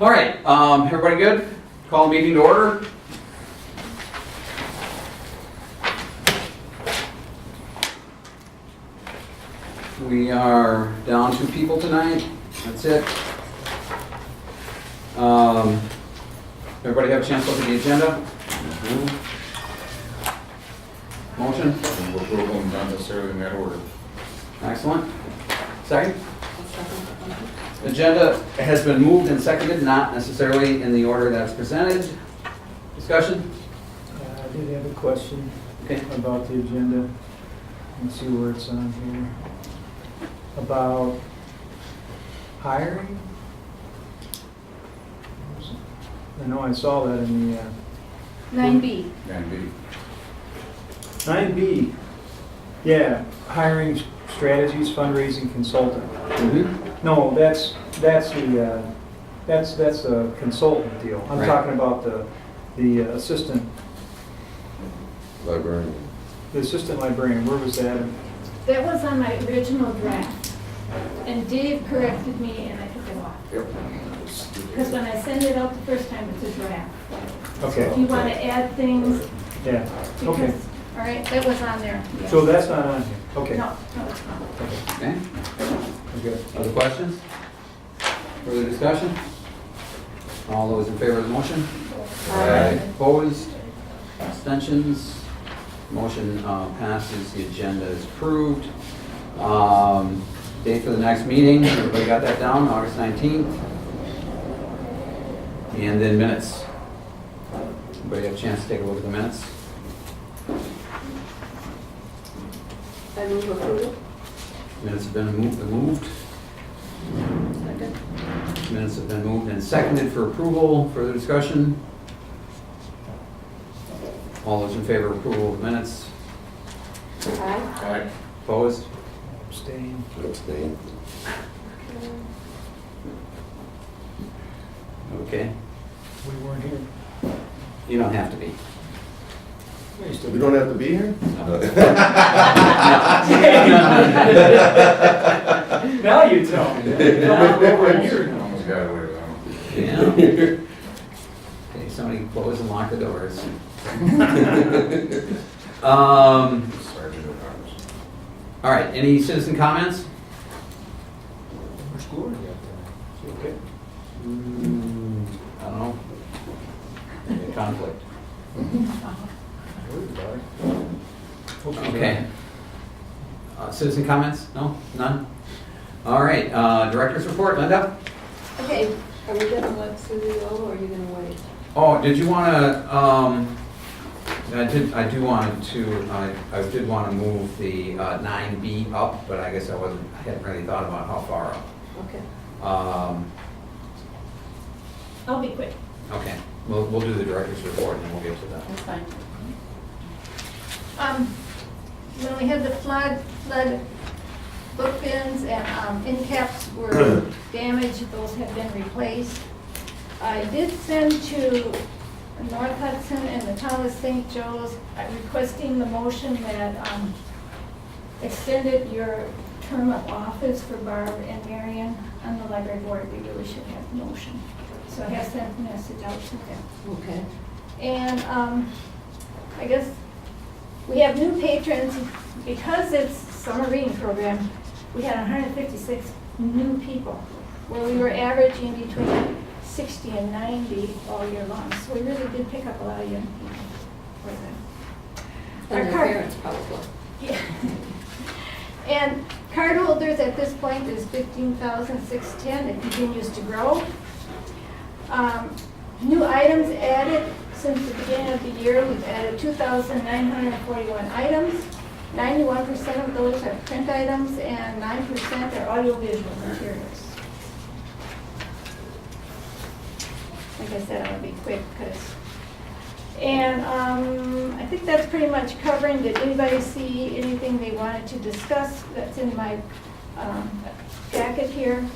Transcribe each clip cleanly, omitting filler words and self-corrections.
All right, everybody good? Call the meeting to order. We are down 2 people tonight. That's it. Everybody have a chance to look at the agenda? Motion? Approval, not necessarily in that order. Excellent. Second? Agenda has been moved and seconded, not necessarily in the order that's presented. Discussion? I did have a question Okay. about the agenda. Let's see where it's on here. About hiring? I know I saw that in the 9B. And B. 9B. Yeah, hiring strategies, fundraising consultant. No, that's a consultant deal. I'm Right. talking about the assistant Librarian. librarian. Where was that? That was on my original draft. And Dave corrected me and I took it off. Yep. Because when I send it out the first time, it's a draft. Okay. If you want to add things, Yeah. Okay. because, all right, that was on there. yes. So that's not on here. Okay. No, it's not. Okay. Okay. Other questions? Further discussion? All those in favor of the motion? Aye. Opposed? Abstentions? Motion passes. The agenda is approved. Date for the next meeting, everybody got that down, August 19th? And then minutes. Everybody have a chance to take a look at the minutes? I move approval. Minutes have been moved. Second. Minutes have been moved and seconded for approval. Further discussion? All those in favor of approval of minutes? Aye. Aye. Opposed? Abstain. Abstain. Okay. We weren't here. You don't have to be. We don't have to be here? Now you tell me. Almost got away with that. Yeah. Okay, somebody close and lock the doors. Sergeant at Arms. All right, any citizen comments? We're scoring yet. Okay. I don't know. Maybe a conflict. Worried about it. Okay. Citizen comments? No? None? All right, director's report, Linda? Okay, are we gonna let Susie go or are you gonna wait? Oh, did you want to, I did want to move the 9B up, but I guess I hadn't really thought about how far up. Okay. I'll be quick. Okay, we'll do the director's report and then we'll get to that. That's fine. When we had the flood book bins and end caps were damaged, those have been replaced. I did send to North Hudson and the town of St. Joe's requesting the motion that extended your term of office for Barb and Marion on the library board. We really should have a motion. So I have sent a message out to them. Okay. And I guess we have new patrons. Because it's summer reading program, we had 156 new people, where we were averaging between 60 and 90 all year long. So we really did pick up a lot of young people for that. And their parents probably. Yeah. And card holders at this point is 15,610. It continues to grow. New items added since the beginning of the year. We've added 2,941 items. 91% of those are print items and 9% are audiovisual materials. Like I said, I'm gonna be quick because, and I think that's pretty much covering. Did anybody see anything they wanted to discuss that's in my packet here?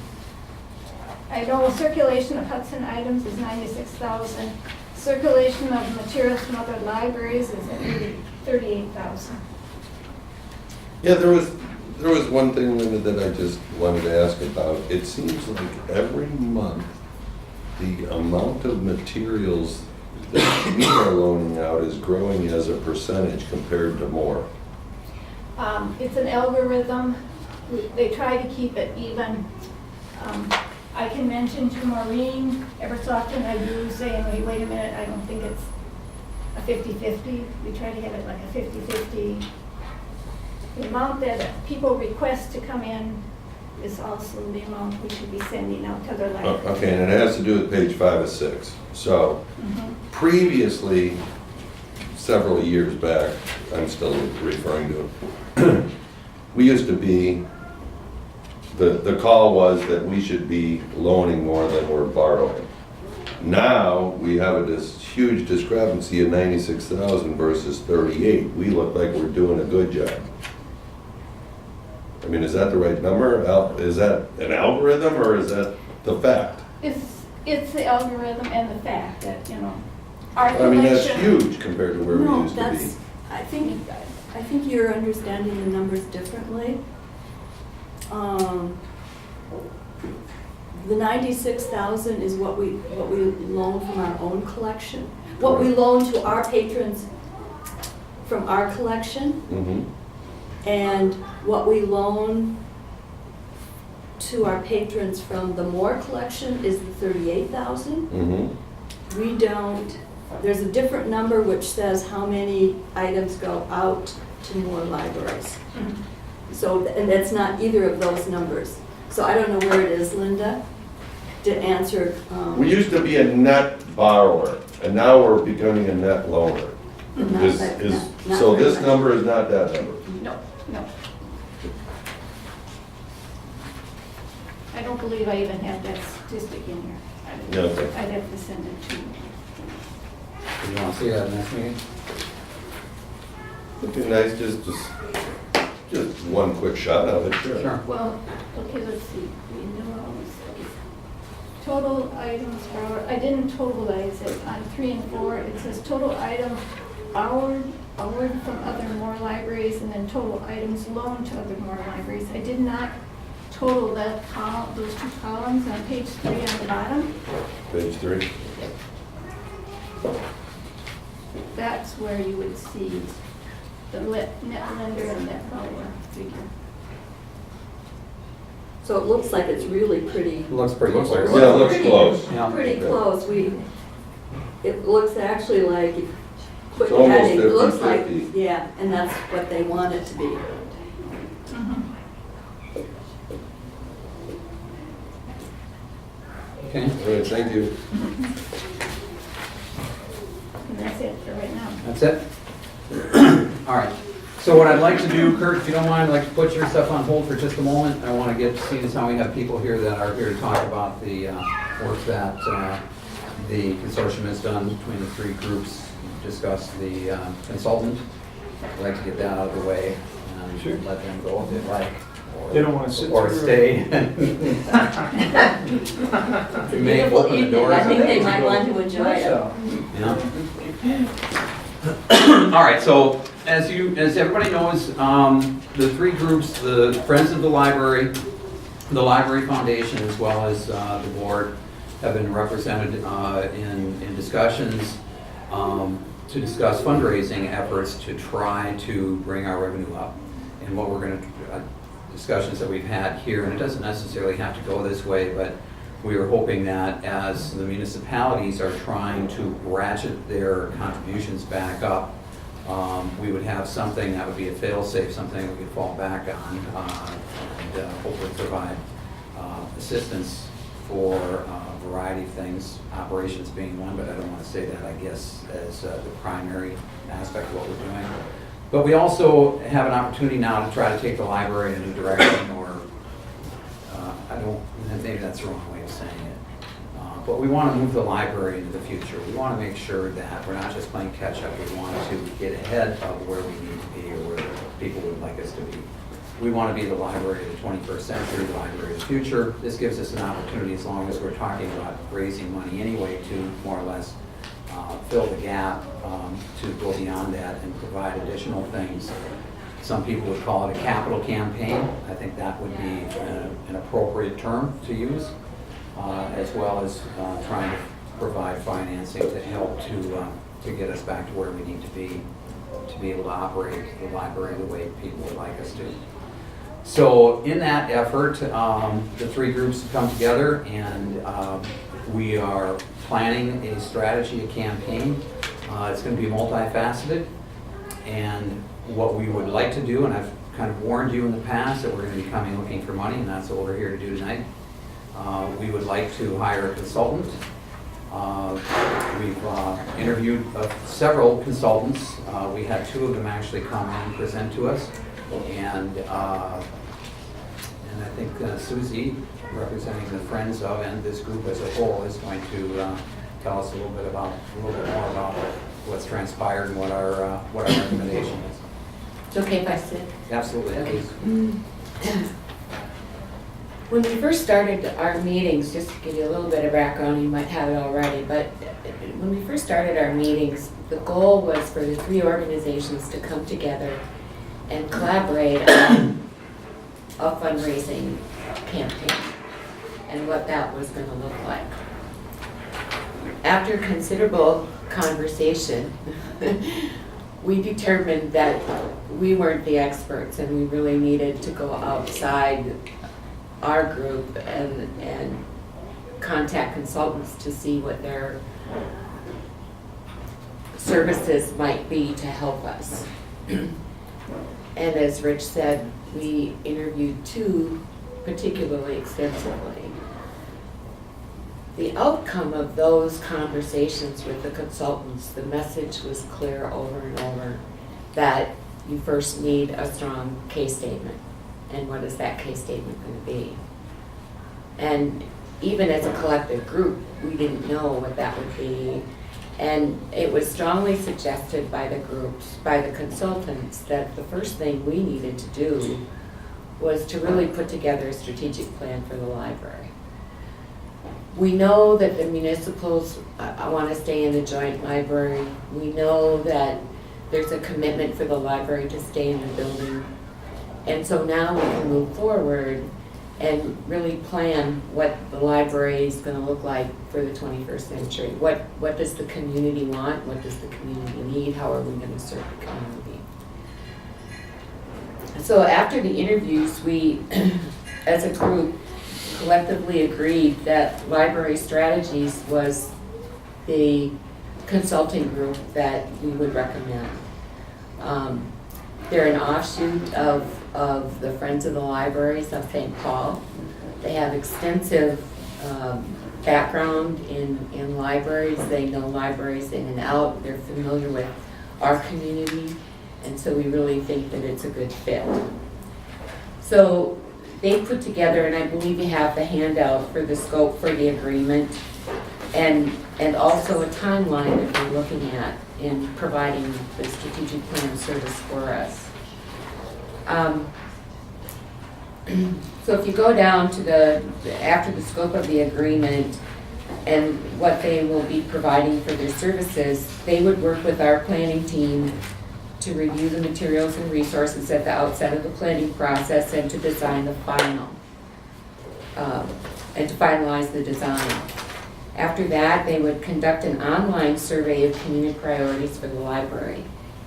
I know circulation of Hudson items is 96,000. Circulation of materials from other libraries is at 38,000. Yeah, there was one thing, Linda, that I just wanted to ask about. It seems like every month the amount of materials that we are loaning out is growing as a percentage compared to more. It's an algorithm. They try to keep it even. I can mention to Maureen, every so often I do say, wait a minute, I don't think it's a 50-50. We try to have it like a 50-50. The amount that people request to come in is also the amount we should be sending out to their libraries. Okay, and it has to do with page 5 of 6. So previously, several years back, I'm still referring to it, we used to be, the call was that we should be loaning more than we're borrowing. Now, we have this huge discrepancy of 96,000 versus 38. We look like we're doing a good job. I mean, is that the right number? Is that an algorithm or is that the fact? It's the algorithm and the fact that, our I mean, that's collection. huge compared to where we No, used to be. that's, I think you're understanding the numbers differently. The 96,000 is what we loan from our own collection. What we loan to our patrons from our collection, Mhm. and what we loan to our patrons from the Moore collection is the 38,000. Mhm. We don't, there's a different number which says how many items go out to more libraries. So, and that's not either of those numbers. So I don't know where it is, Linda, to answer. We used to be a net borrower, and now we're becoming a net loaner. Not- not So very this much. number is not that number. No. I don't believe I even have that statistic in here. Yeah, okay. I'd have to send it to you. You want to see that next meeting? It'd be nice, just one quick shot of it, sure. Sure. Well, okay, let's see. Total items borrowed, I didn't totalize it on 3 and 4. It says total items borrowed from other Moore libraries, and then total items loaned to other Moore libraries. I did not total that column, those 2 columns on page 3 on the bottom. Page 3. That's where you would see the net lender and net borrower figure. So it looks like it's really pretty. Looks pretty Looks like- close. Yeah, it looks close. Yeah. Pretty close. It looks actually like, if you put It's almost heading, it looks like, 50-50. yeah, and that's what they want it to be. Okay. All right, thank you. And that's it for right now. That's it? All right. So what I'd like to do, Kurt, if you don't mind, I'd like to put your stuff on hold for just a moment. I want to get, seeing as how we have people here that are here to talk about the work that the consortium has done between the 3 groups, discuss the consultant. I'd like to get that out of the way and Sure. let them go if they'd like. They don't want to sit Or through it. stay. You may Beautiful open the evening. doors. I think they might want to enjoy it. So, Yeah. All right, so as everybody knows, the 3 groups, the Friends of the Library Foundation, as well as the board, have been represented in discussions to discuss fundraising efforts to try to bring our revenue up. And what we're going to, discussions that we've had here, and it doesn't necessarily have to go this way, but we are hoping that as the municipalities are trying to ratchet their contributions back up, we would have something that would be a fail-safe, something we could fall back on, and hopefully provide assistance for a variety of things, operations being one, but I don't want to say that, I guess, as the primary aspect of what we're doing. But we also have an opportunity now to try to take the library in a new direction, or maybe that's the wrong way of saying it. But we want to move the library into the future. We want to make sure that we're not just playing catch-up. We want to get ahead of where we need to be, or where people would like us to be. We want to be the library of the 21st century, the library of the future. This gives us an opportunity, as long as we're talking about raising money anyway, to more or less fill the gap, to go beyond that and provide additional things. Some people would call it a capital campaign. I think that would be an appropriate term to use. as well as trying to provide financing to help to get us back to where we need to be able to operate the library the way people would like us to. So in that effort, the three groups have come together, and we are planning a strategy, a campaign. It's going to be multifaceted, and what we would like to do, and I've kind of warned you in the past that we're going to be coming looking for money, and that's what we're here to do tonight. We would like to hire a consultant. We've interviewed several consultants. We had two of them actually come and present to us, and I think Susie, representing the Friends of and this group as a whole, is going to tell us a little bit more about what's transpired and what our recommendation is. It's okay if I sit? Absolutely. Okay. Please. When we first started our meetings, just to give you a little bit of background, you might have it already, but when we first started our meetings, the goal was for the three organizations to come together and collaborate on a fundraising campaign and what that was going to look like. After considerable conversation, we determined that we weren't the experts and we really needed to go outside our group and contact consultants to see what their services might be to help us. And as Rich said, we interviewed two particularly extensively. The outcome of those conversations with the consultants, the message was clear over and over that you first need a strong case statement. And what is that case statement going to be? And even as a collective group, we didn't know what that would be. And it was strongly suggested by the groups, by the consultants, that the first thing we needed to do was to really put together a strategic plan for the library. We know that the municipals want to stay in the joint library. We know that there's a commitment for the library to stay in the building. And so now we can move forward and really plan what the library is going to look like for the 21st century. What does the community want? What does the community need? How are we going to serve the community? So after the interviews, we, as a group, collectively agreed that Library Strategies was the consulting group that we would recommend. They're an offshoot of the Friends of the Libraries of St. Paul. They have extensive background in libraries. They know libraries in and out. They're familiar with our community, and so we really think that it's a good fit. So they put together, and I believe you have the handout for the scope for the agreement, and also a timeline that we're looking at in providing the strategic plan service for us. So if you go down to after the scope of the agreement and what they will be providing for their services, they would work with our planning team to review the materials and resources at the outset of the planning process and to design the final, and to finalize the design. After that, they would conduct an online survey of community priorities for the library.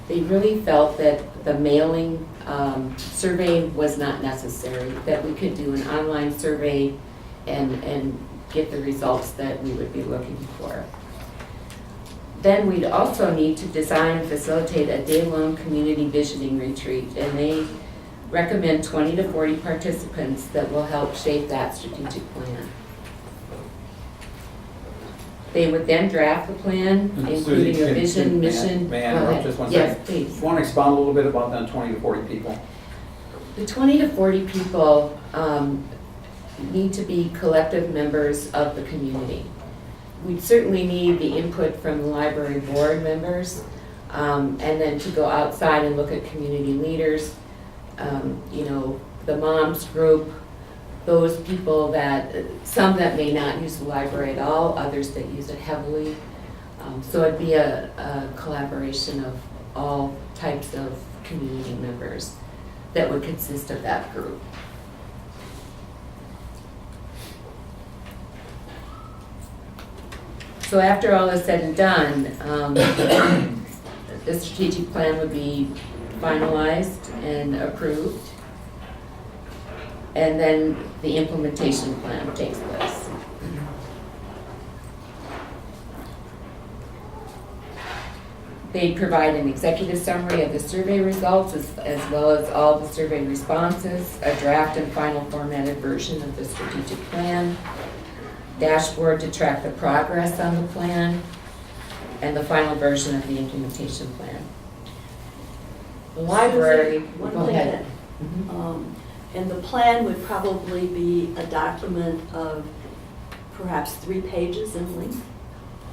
They really felt that the mailing survey was not necessary, that we could do an online survey and get the results that we would be looking for. Then we'd also need to design and facilitate a day-long community visioning retreat, and they recommend 20 to 40 participants that will help shape that strategic plan. They would then draft the plan, including a vision, mission. May I interrupt just one Yes, second? please. You want to expound a little bit about that 20 to 40 people? The 20 to 40 people need to be collective members of the community. We certainly need the input from the library board members, and then to go outside and look at community leaders, the moms group, those people that, some that may not use the library at all, others that use it heavily. So it'd be a collaboration of all types of community members that would consist of that group. So after all is said and done, the strategic plan would be finalized and approved. And then the implementation plan takes place. They provide an executive summary of the survey results as well as all the survey responses, a draft and final formatted version of the strategic plan, dashboard to track the progress on the plan, and the final version of the implementation plan. The library, Susan, one go thing ahead. that, and the plan would probably be a document of perhaps 3 pages in length.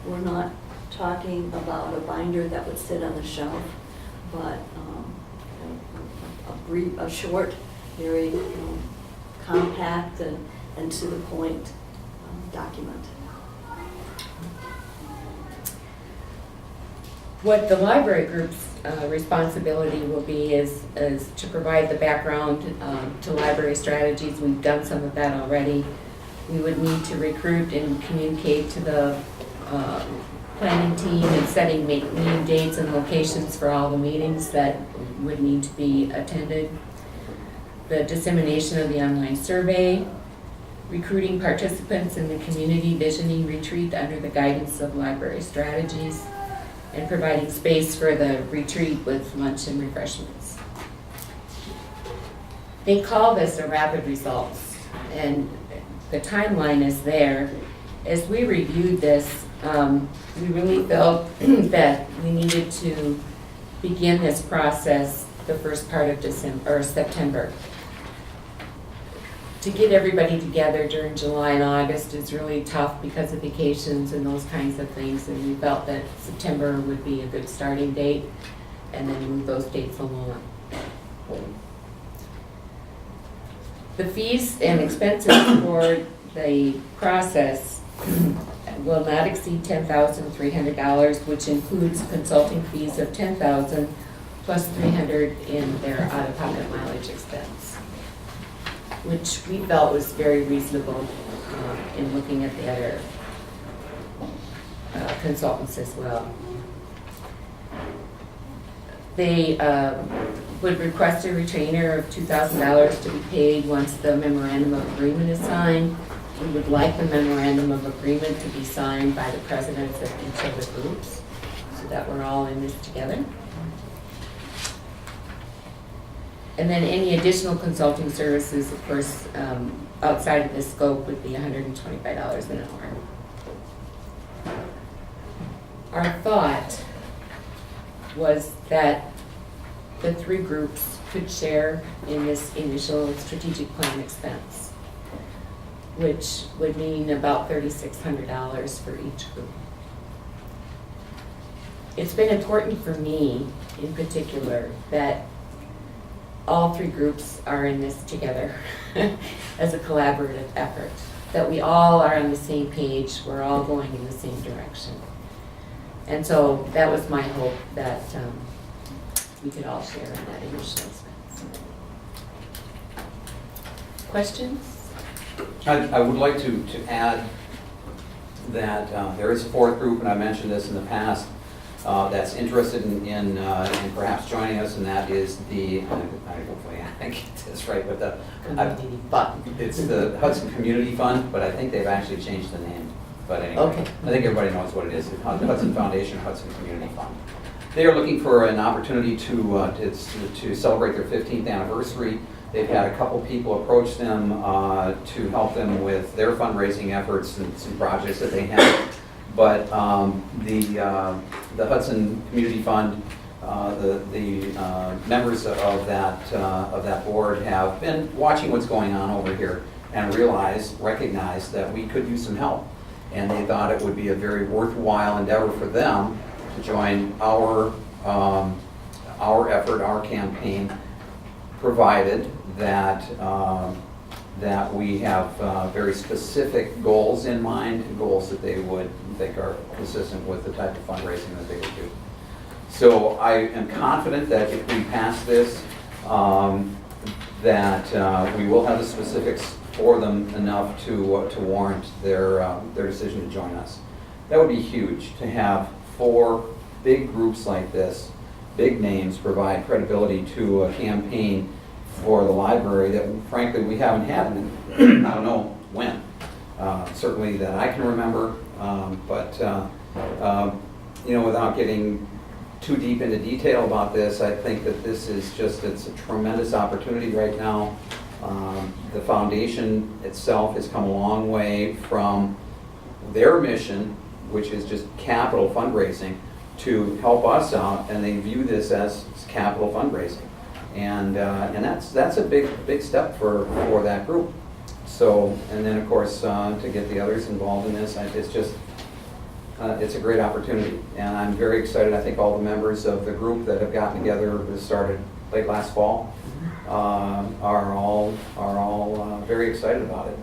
We're not talking about a binder that would sit on the shelf, but a short, very compact and to the point document. What the library group's responsibility will be is to provide the background to library strategies. We've done some of that already. We would need to recruit and communicate to the planning team and setting meeting dates and locations for all the meetings that would need to be attended. The dissemination of the online survey, recruiting participants in the community visioning retreat under the guidance of library strategies, and providing space for the retreat with lunch and refreshments. They call this a rapid results, and the timeline is there. As we reviewed this, we really felt that we needed to begin this process the first part of December or September. To get everybody together during July and August is really tough because of vacations and those kinds of things, and we felt that September would be a good starting date, and then move those dates along. The fees and expenses for the process will not exceed $10,300, which includes consulting fees of $10,000 plus $300 in their out-of-pocket mileage expense, which we felt was very reasonable in looking at the other consultants as well. They would request a retainer of $2,000 to be paid once the memorandum of agreement is signed. We would like the memorandum of agreement to be signed by the presidents of each of the groups so that we're all in this together. And then any additional consulting services, of course, outside of this scope would be $125 an hour. Our thought was that the 3 groups could share in this initial strategic plan expense, which would mean about $3,600 for each group. It's been important for me, in particular, that all 3 groups are in this together as a collaborative effort, that we all are on the same page, we're all going in the same direction. And so that was my hope, that we could all share in that initial expense. Questions? I would like to add that there is a 4th group, and I mentioned this in the past, that's interested in perhaps joining us, and that is hopefully I get this right, but Community fund. it's the Hudson Community Fund, but I think they've actually changed the name. But anyway, Okay. I think everybody knows what it is, the Hudson Foundation, Hudson Community Fund. They are looking for an opportunity to celebrate their 15th anniversary. They've had a couple people approach them to help them with their fundraising efforts and some projects that they have. But the Hudson Community Fund, the members of that board have been watching what's going on over here and recognized that we could use some help. And they thought it would be a very worthwhile endeavor for them to join our effort, our campaign, provided that we have very specific goals in mind, goals that they would think are consistent with the type of fundraising that they would do. So I am confident that if we pass this, that we will have the specifics for them enough to warrant their decision to join us. That would be huge, to have 4 big groups like this, big names, provide credibility to a campaign for the library that frankly we haven't had in, I don't know when. Certainly that I can remember, but without getting too deep into detail about this, I think that this is it's a tremendous opportunity right now. The foundation itself has come a long way from their mission, which is just capital fundraising, to help us out, and they view this as capital fundraising. And that's a big step for that group. So, and then of course, to get the others involved in this, it's a great opportunity. And I'm very excited. I think all the members of the group that have gotten together, this started late last fall, are all very excited about it.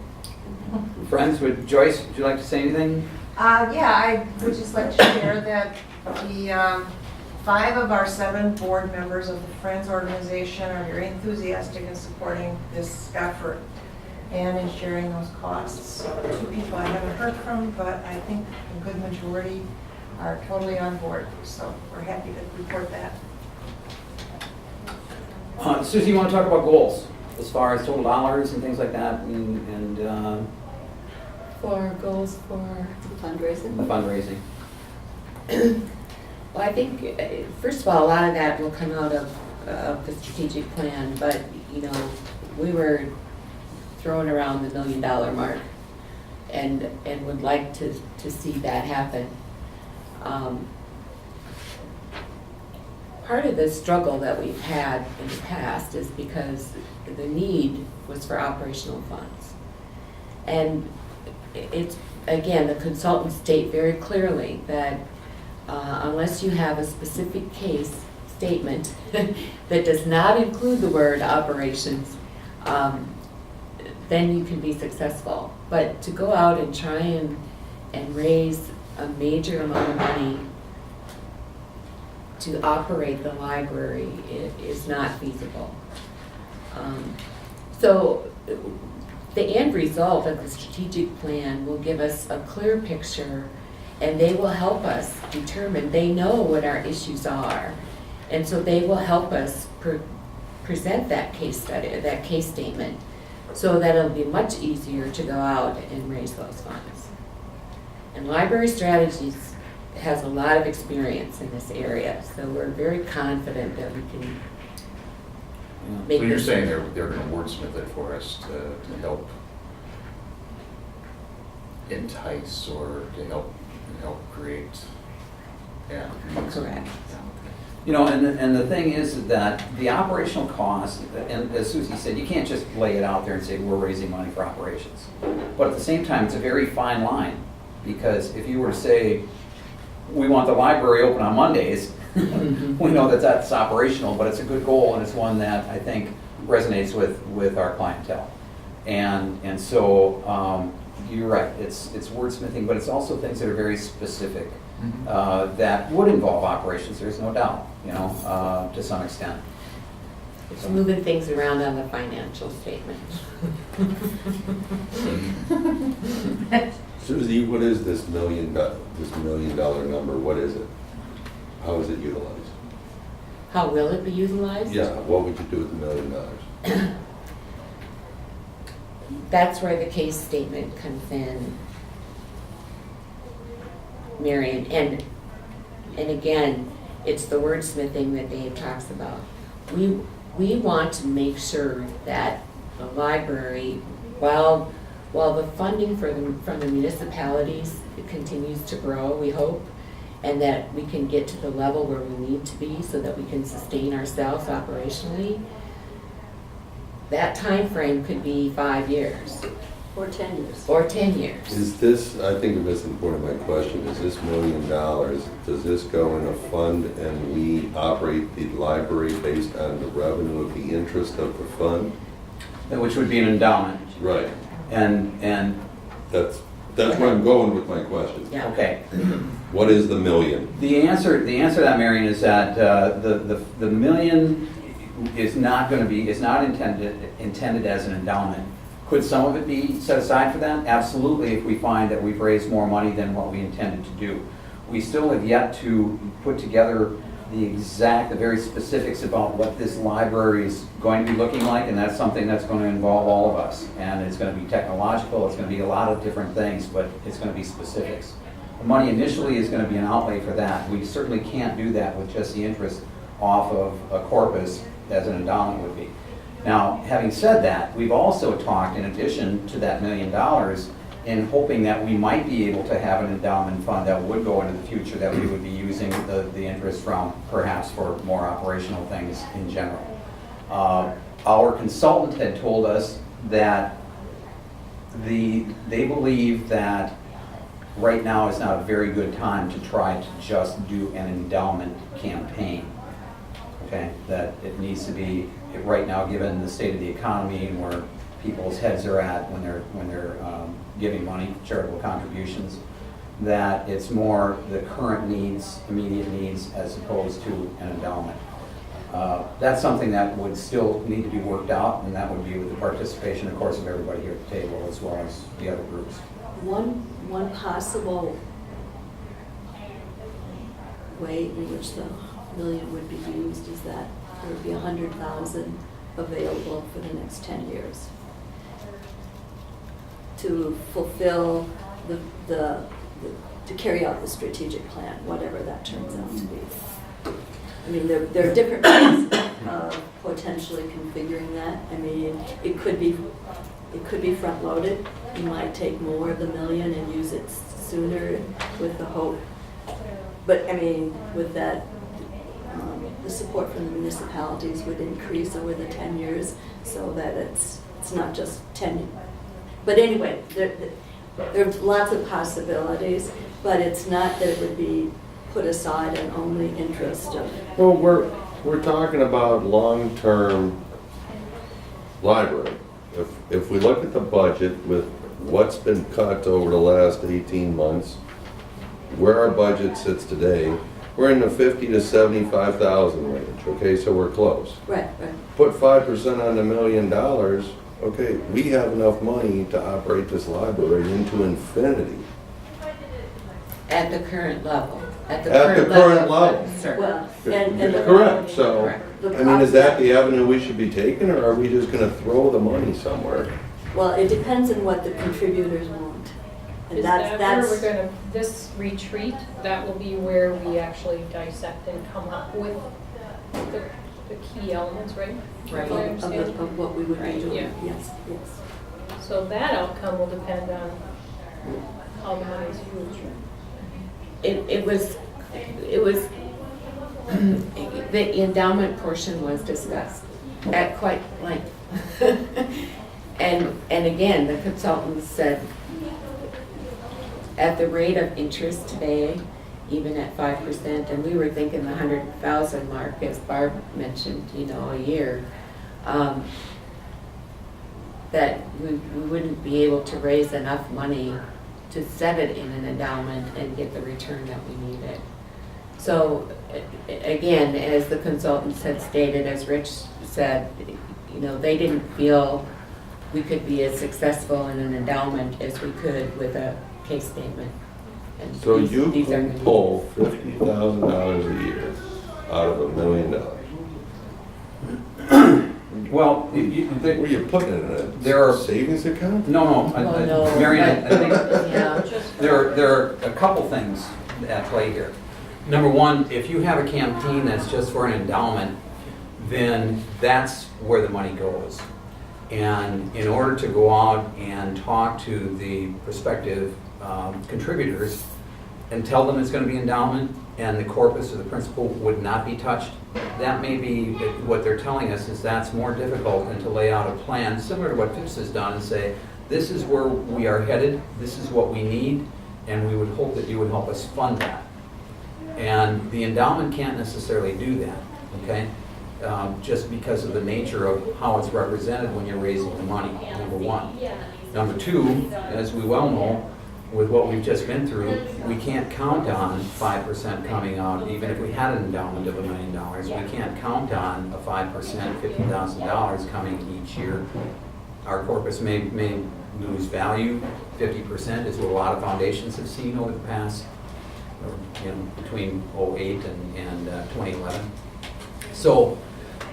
Friends, Joyce, would you like to say anything? Yeah, I would just like to share that the 5 of our 7 board members of the Friends organization are very enthusiastic in supporting this effort and in sharing those costs. 2 people I haven't heard from, but I think a good majority are totally on board. So we're happy to report that. Susie, you want to talk about goals as far as total dollars and things like that, and For goals for Fundraising? the fundraising? Well, I think, first of all, a lot of that will come out of the strategic plan, but, we were throwing around the $1 million mark and would like to see that happen. Part of the struggle that we've had in the past is because the need was for operational funds. And it's, again, the consultants state very clearly that unless you have a specific case statement that does not include the word operations, then you can be successful. But to go out and try and raise a major amount of money to operate the library is not feasible. So the end result of the strategic plan will give us a clear picture, and they will help us determine, they know what our issues are, and so they will help us present that case study, that case statement, so that it'll be much easier to go out and raise those funds. And Library Strategies has a lot of experience in this area, so we're very confident that we can make So you're this. saying they're going to wordsmith it for us to help entice or to help create, yeah. Correct. And the thing is that the operational cost, and as Susie said, you can't just lay it out there and say, we're raising money for operations. But at the same time, it's a very fine line, because if you were to say, we want the library open on Mondays, we know that that's operational, but it's a good goal, and it's one that I think resonates with our clientele. And so you're right, it's wordsmithing, but it's also things that are very specific that would involve operations, there's no doubt, to some extent. It's moving things around on the financial statement. Susie, what is this $1 million number? What is it? How is it utilized? How will it be utilized? Yeah, what would you do with $1 million? That's where the case statement comes in, Marion. And again, it's the wordsmithing that Dave talks about. We want to make sure that the library, while the funding from the municipalities continues to grow, we hope, and that we can get to the level where we need to be so that we can sustain ourselves operationally, that time frame could be 5 years. Or 10 years. Or 10 years. Is this, I think the missing point of my question, is this $1 million, does this go in a fund and we operate the library based on the revenue of the interest of the fund? Which would be an endowment. Right. And That's where I'm going with my question. Yeah. okay. What is the $1 million? The answer to that, Marion, is that the $1 million is not intended as an endowment. Could some of it be set aside for that? Absolutely, if we find that we've raised more money than what we intended to do. We still have yet to put together the very specifics about what this library is going to be looking like, and that's something that's going to involve all of us. And it's going to be technological, it's going to be a lot of different things, but it's going to be specifics. The money initially is going to be an outlay for that. We certainly can't do that with just the interest off of a corpus as an endowment would be. Now, having said that, we've also talked, in addition to that $1 million, in hoping that we might be able to have an endowment fund that would go into the future that we would be using the interest from, perhaps for more operational things in general. Our consultant had told us that they believe that right now is not a very good time to try to just do an endowment campaign. Okay, that it needs to be, right now, given the state of the economy and where people's heads are at when they're giving money, charitable contributions, that it's more the current needs, immediate needs, as opposed to an endowment. That's something that would still need to be worked out, and that would be with the participation, of course, of everybody here at the table, as well as the other groups. One possible way in which the million would be used is that there would be 100,000 available for the next 10 years to fulfill to carry out the strategic plan, whatever that turns out to be. I mean, there are different ways of potentially configuring that. I mean, it could be front-loaded. You might take more of the million and use it sooner with the hope. But I mean, with that, the support from the municipalities would increase over the 10 years, so that it's not just 10. But anyway, there's lots of possibilities, but it's not that it would be put aside and only interest of. Well, we're talking about long-term library. If we look at the budget with what's been cut over the last 18 months, where our budget sits today, we're in the 50 to 75,000 range. Okay, so we're close. Right. Put 5% on the $1 million. Okay, we have enough money to operate this library into infinity. At the current level. At the current level. Sure. Well, and the Correct, so, Correct. the I mean, is that the avenue we should be taking, or are we just gonna throw the money somewhere? Well, it depends on what the contributors want. And Is that where that's we're gonna, this retreat, that will be where we actually dissect and come up with the key elements, right? Right. Do I understand? of what we would be Right, doing. yeah. Yes. So that outcome will depend on how the money is used. It was, the endowment portion was discussed at quite length. And again, the consultants said, at the rate of interest today, even at 5%, and we were thinking the 100,000 mark, as Barb mentioned, a year, that we wouldn't be able to raise enough money to set it in an endowment and get the return that we needed. So again, as the consultants had stated, as Rich said, they didn't feel we could be as successful in an endowment as we could with a case statement. And So you these are can gonna pull $50,000 a year out of $1 million. Well, Where you putting it in There are- a savings account? no, no, Marion, I think Yeah. there are a couple things at play here. Number one, if you have a campaign that's just for an endowment, then that's where the money goes. And in order to go out and talk to the prospective contributors and tell them it's going to be endowment and the corpus or the principal would not be touched, that may be what they're telling us is that's more difficult than to lay out a plan similar to what Phipps has done and say, this is where we are headed, this is what we need, and we would hope that you would help us fund that. And the endowment can't necessarily do that, okay? Just because of the nature of how it's represented when you're raising the money, number one. Number two, as we well know, with what we've just been through, we can't count on 5% coming out, even if we had an endowment of $1 million. We can't count on a 5%, $50,000 coming each year our corpus may lose value. 50% is what a lot of foundations have seen over the past, between '08 and 2011. So,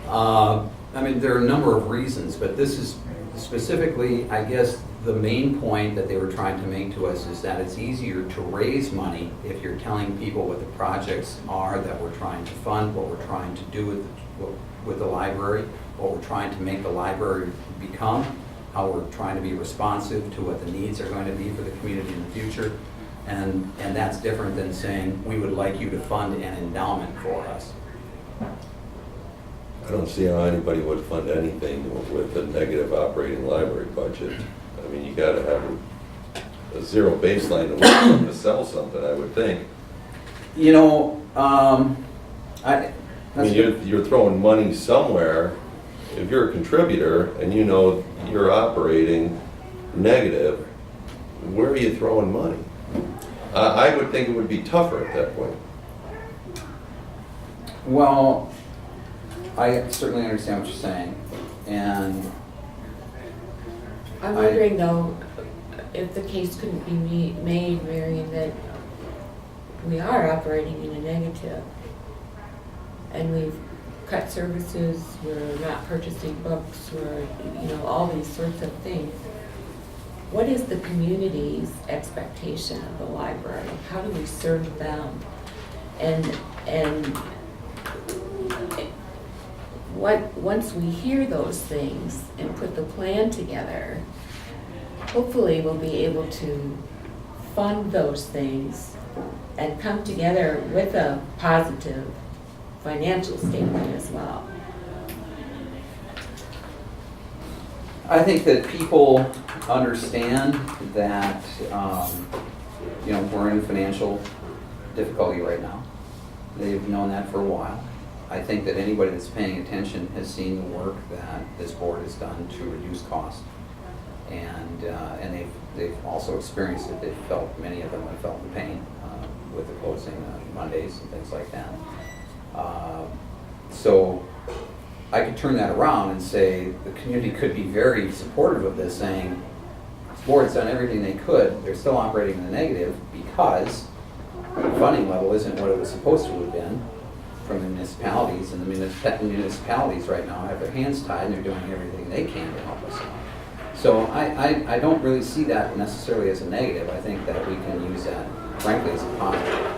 I mean, there are a number of reasons, but this is specifically, I guess, the main point that they were trying to make to us is that it's easier to raise money if you're telling people what the projects are that we're trying to fund, what we're trying to do with the library, what we're trying to make the library become, how we're trying to be responsive to what the needs are going to be for the community in the future. And that's different than saying, we would like you to fund an endowment for us. I don't see how anybody would fund anything with a negative operating library budget. I mean, you gotta have a zero baseline to sell something, I would think. You know, I mean, you're throwing money somewhere. If you're a contributor and you know you're operating negative, where are you throwing money? I would think it would be tougher at that point. Well, I certainly understand what you're saying, and I'm wondering though, if the case couldn't be made, Marion, that we are operating in a negative. And we've cut services, we're not purchasing books, we're, all these sorts of things. What is the community's expectation of the library? How do we serve them? And once we hear those things and put the plan together, hopefully we'll be able to fund those things and come together with a positive financial statement as well. I think that people understand that, we're in financial difficulty right now. They've known that for a while. I think that anybody that's paying attention has seen the work that this board has done to reduce costs. And they've also experienced it. Many of them have felt the pain with the closing Mondays and things like that. So I could turn that around and say the community could be very supportive of this, saying this board's done everything they could. They're still operating in the negative because the funding level isn't what it was supposed to have been from the municipalities, and the municipalities right now have their hands tied and they're doing everything they can to help us out. So I don't really see that necessarily as a negative. I think that we can use that, frankly, as a positive.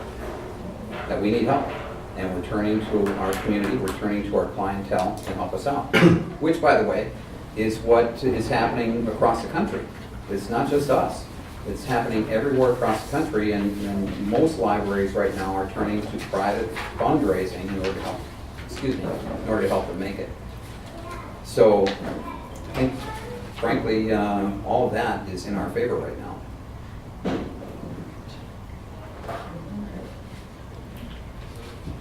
That we need help. And we're turning to our community, we're turning to our clientele to help us out. Which, by the way, is what is happening across the country. It's not just us. It's happening everywhere across the country, and most libraries right now are turning to private fundraising in order to help them make it. So I think, frankly, all of that is in our favor right now.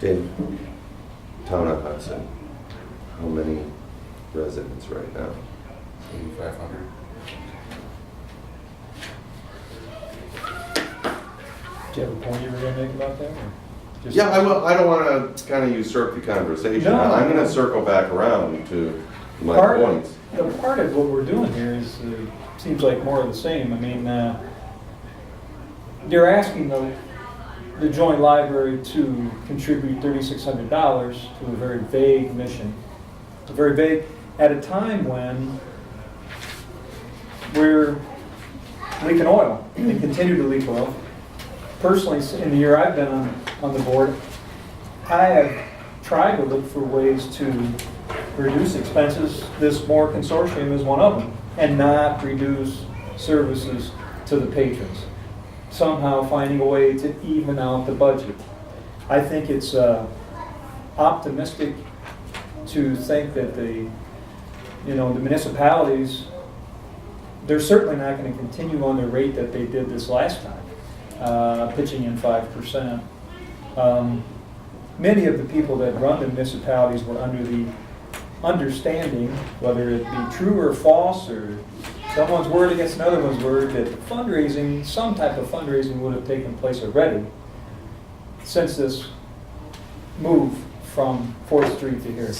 In town of Hudson, how many residents right now? 8,500. Do you have a point you were gonna make about that? Or just- Yeah, I will. I don't want to kind of usurp the conversation. No. I'm going to circle back around to my Part- points. Part of what we're doing here is, seems like more of the same. I mean, they're asking the joint library to contribute $3,600 to a very vague mission. Very vague, at a time when we're leaking oil and continue to leak oil. Personally, in the year I've been on the board, I have tried to look for ways to reduce expenses. This Moore Consortium is one of them, and not reduce services to the patrons. Somehow finding a way to even out the budget. I think it's optimistic to think that the municipalities, they're certainly not going to continue on the rate that they did this last time, pitching in 5%. Many of the people that run the municipalities were under the understanding, whether it be true or false, or someone's word against another one's word, that fundraising, some type of fundraising would have taken place already since this move from 4th Street to here.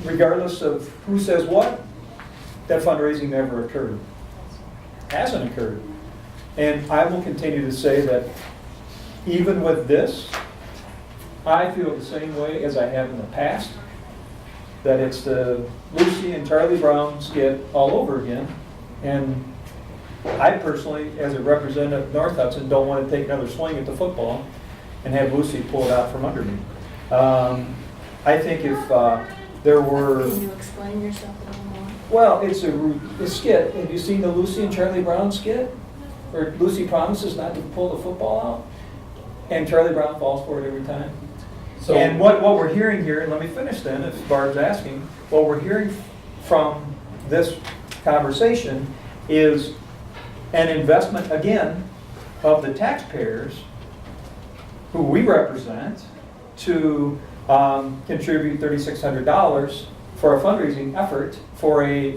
Regardless of who says what, that fundraising never occurred. Hasn't occurred. And I will continue to say that even with this, I feel the same way as I have in the past, that it's the Lucy and Charlie Brown skit all over again. And I personally, as a representative of North Hudson, don't want to take another swing at the football and have Lucy pull it out from under me. I think if there were... Can you explain yourself a little more? Well, it's a skit. Have you seen the Lucy and Charlie Brown skit? Where Lucy promises not to pull the football out, and Charlie Brown falls for it every time. So- And what we're hearing here, and let me finish then, if Barb's asking, what we're hearing from this conversation is an investment, again, of the taxpayers, who we represent, to contribute $3,600 for a fundraising effort for a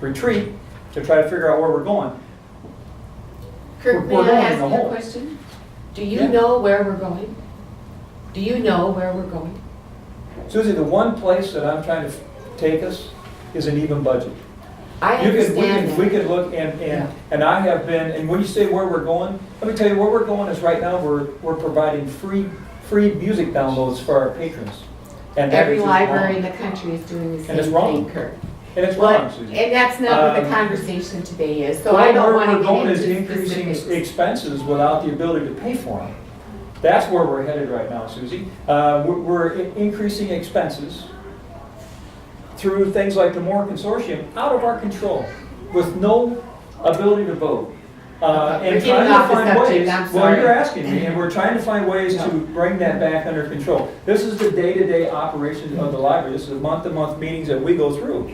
retreat to try to figure out where we're going. Kirk, may We're I going in ask the you a hole. question? Do you Yeah. know where we're going? Do you know where we're going? Susie, the one place that I'm trying to take us is an even budget. I We understand could that. look, and I have been, and when you say where we're going, let me tell you where we're going is right now, we're providing free music downloads for our patrons. And that Every is just library in wrong. the country is doing the And it's same wrong. thing, Kirk. And it's Well, wrong, Susie. and that's not what the Um, conversation today is, so Well, I don't where want to we're going get is into increasing specifics. expenses without the ability to pay for them. That's where we're headed right now, Susie. We're increasing expenses through things like the Moore Consortium out of our control with no ability to vote. We're And getting trying off to the find subject, ways, I'm well, sorry. you're asking me, and we're trying to find ways to bring that back under control. This is the day-to-day operation of the library. This is the month-to-month meetings that we go through.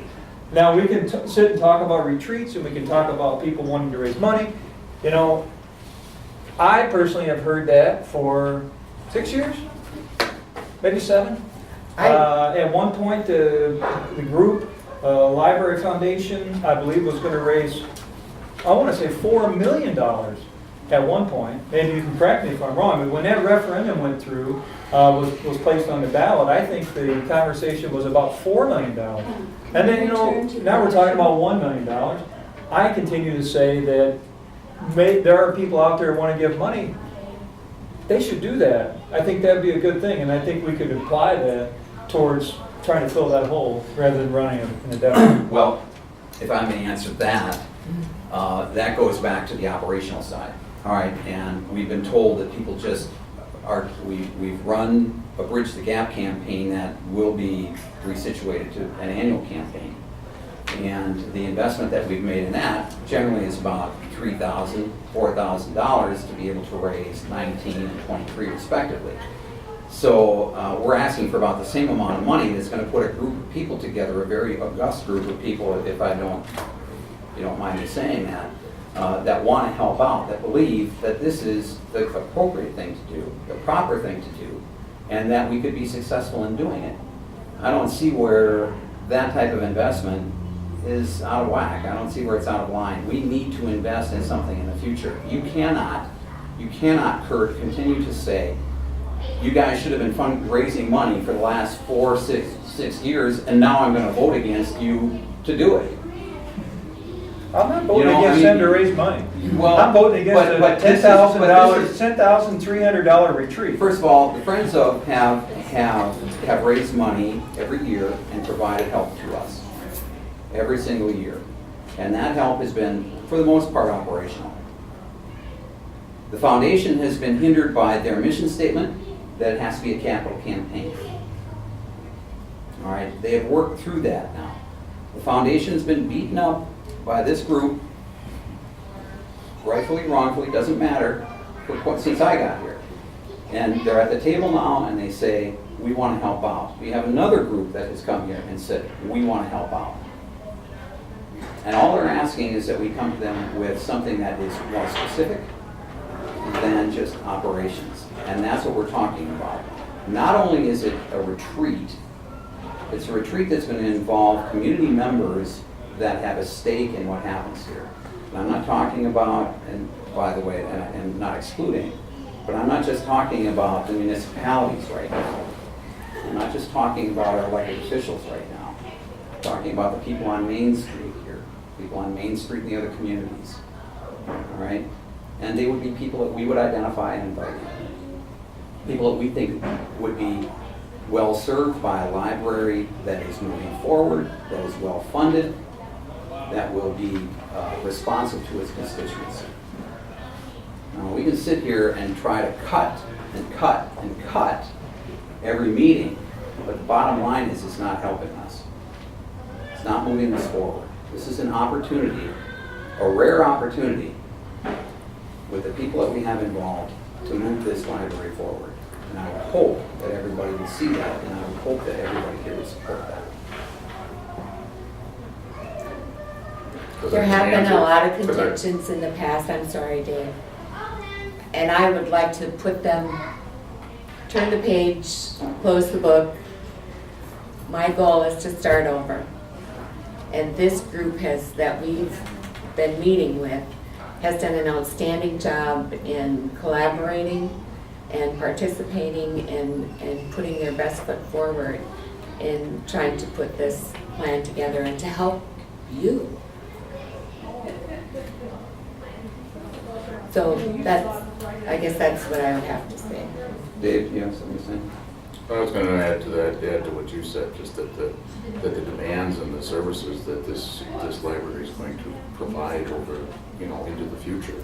Now, we can sit and talk about retreats, and we can talk about people wanting to raise money. You know, I personally have heard that for 6 years, maybe 7. At one point, the group, Library Foundation, I believe, was going to raise, I want to say $4 million at one point. Maybe you can correct me if I'm wrong, but when that referendum went through, was placed on the ballot, I think the conversation was about $4 million. And then, you know, now we're talking about $1 million. I continue to say that there are people out there who want to give money. They should do that. I think that'd be a good thing, and I think we could apply that towards trying to fill that hole rather than running in a deficit. Well, if I may answer that, that goes back to the operational side. All right, and we've been told that people just are, we've run a Bridge the Gap campaign that will be resituated to an annual campaign. And the investment that we've made in that generally is about $3,000, $4,000 to be able to raise 19 and 23 respectively. So we're asking for about the same amount of money that's going to put a group of people together, a very august group of people, if you don't mind me saying that, that want to help out, that believe that this is the appropriate thing to do, the proper thing to do, and that we could be successful in doing it. I don't see where that type of investment is out of whack. I don't see where it's out of line. We need to invest in something in the future. You cannot, Kurt, continue to say, you guys should have been fundraising money for the last 6 years, and now I'm going to vote against you to do it. I'm not voting You know, against I them mean- to raise money. Well, I'm voting against a but this is- $10,300 retreat. First of all, the Friends of have raised money every year and provided help to us, every single year. And that help has been, for the most part, operational. The foundation has been hindered by their mission statement that it has to be a capital campaign. All right, they have worked through that now. The foundation's been beaten up by this group, rightfully, wrongfully, doesn't matter, since I got here. And they're at the table now and they say, we want to help out. We have another group that has come here and said, we want to help out. And all they're asking is that we come to them with something that is more specific than just operations. And that's what we're talking about. Not only is it a retreat, it's a retreat that's going to involve community members that have a stake in what happens here. And I'm not talking about, and by the way, and not excluding, but I'm not just talking about the municipalities right now. I'm not just talking about our elected officials right now. I'm talking about the people on Main Street here, people on Main Street in the other communities, all right? And they would be people that we would identify and invite in. People that we think would be well-served by a library that is moving forward, that is well-funded, that will be responsive to its constituency. Now, we can sit here and try to cut and cut and cut every meeting, but the bottom line is it's not helping us. It's not moving us forward. This is an opportunity, a rare opportunity, with the people that we have involved to move this library forward. And I would hope that everybody would see that, and I would hope that everybody here would support that. There have been a lot of contentions in the past, I'm sorry, Dave. And I would like to put them, turn the page, close the book. My goal is to start over. And this group that we've been meeting with has done an outstanding job in collaborating and participating and putting their best foot forward in trying to put this plan together and to help you. So I guess that's what I would have to say. Dave, you have something to say? I was going to add to what you said, just that the demands and the services that this library is going to provide over, into the future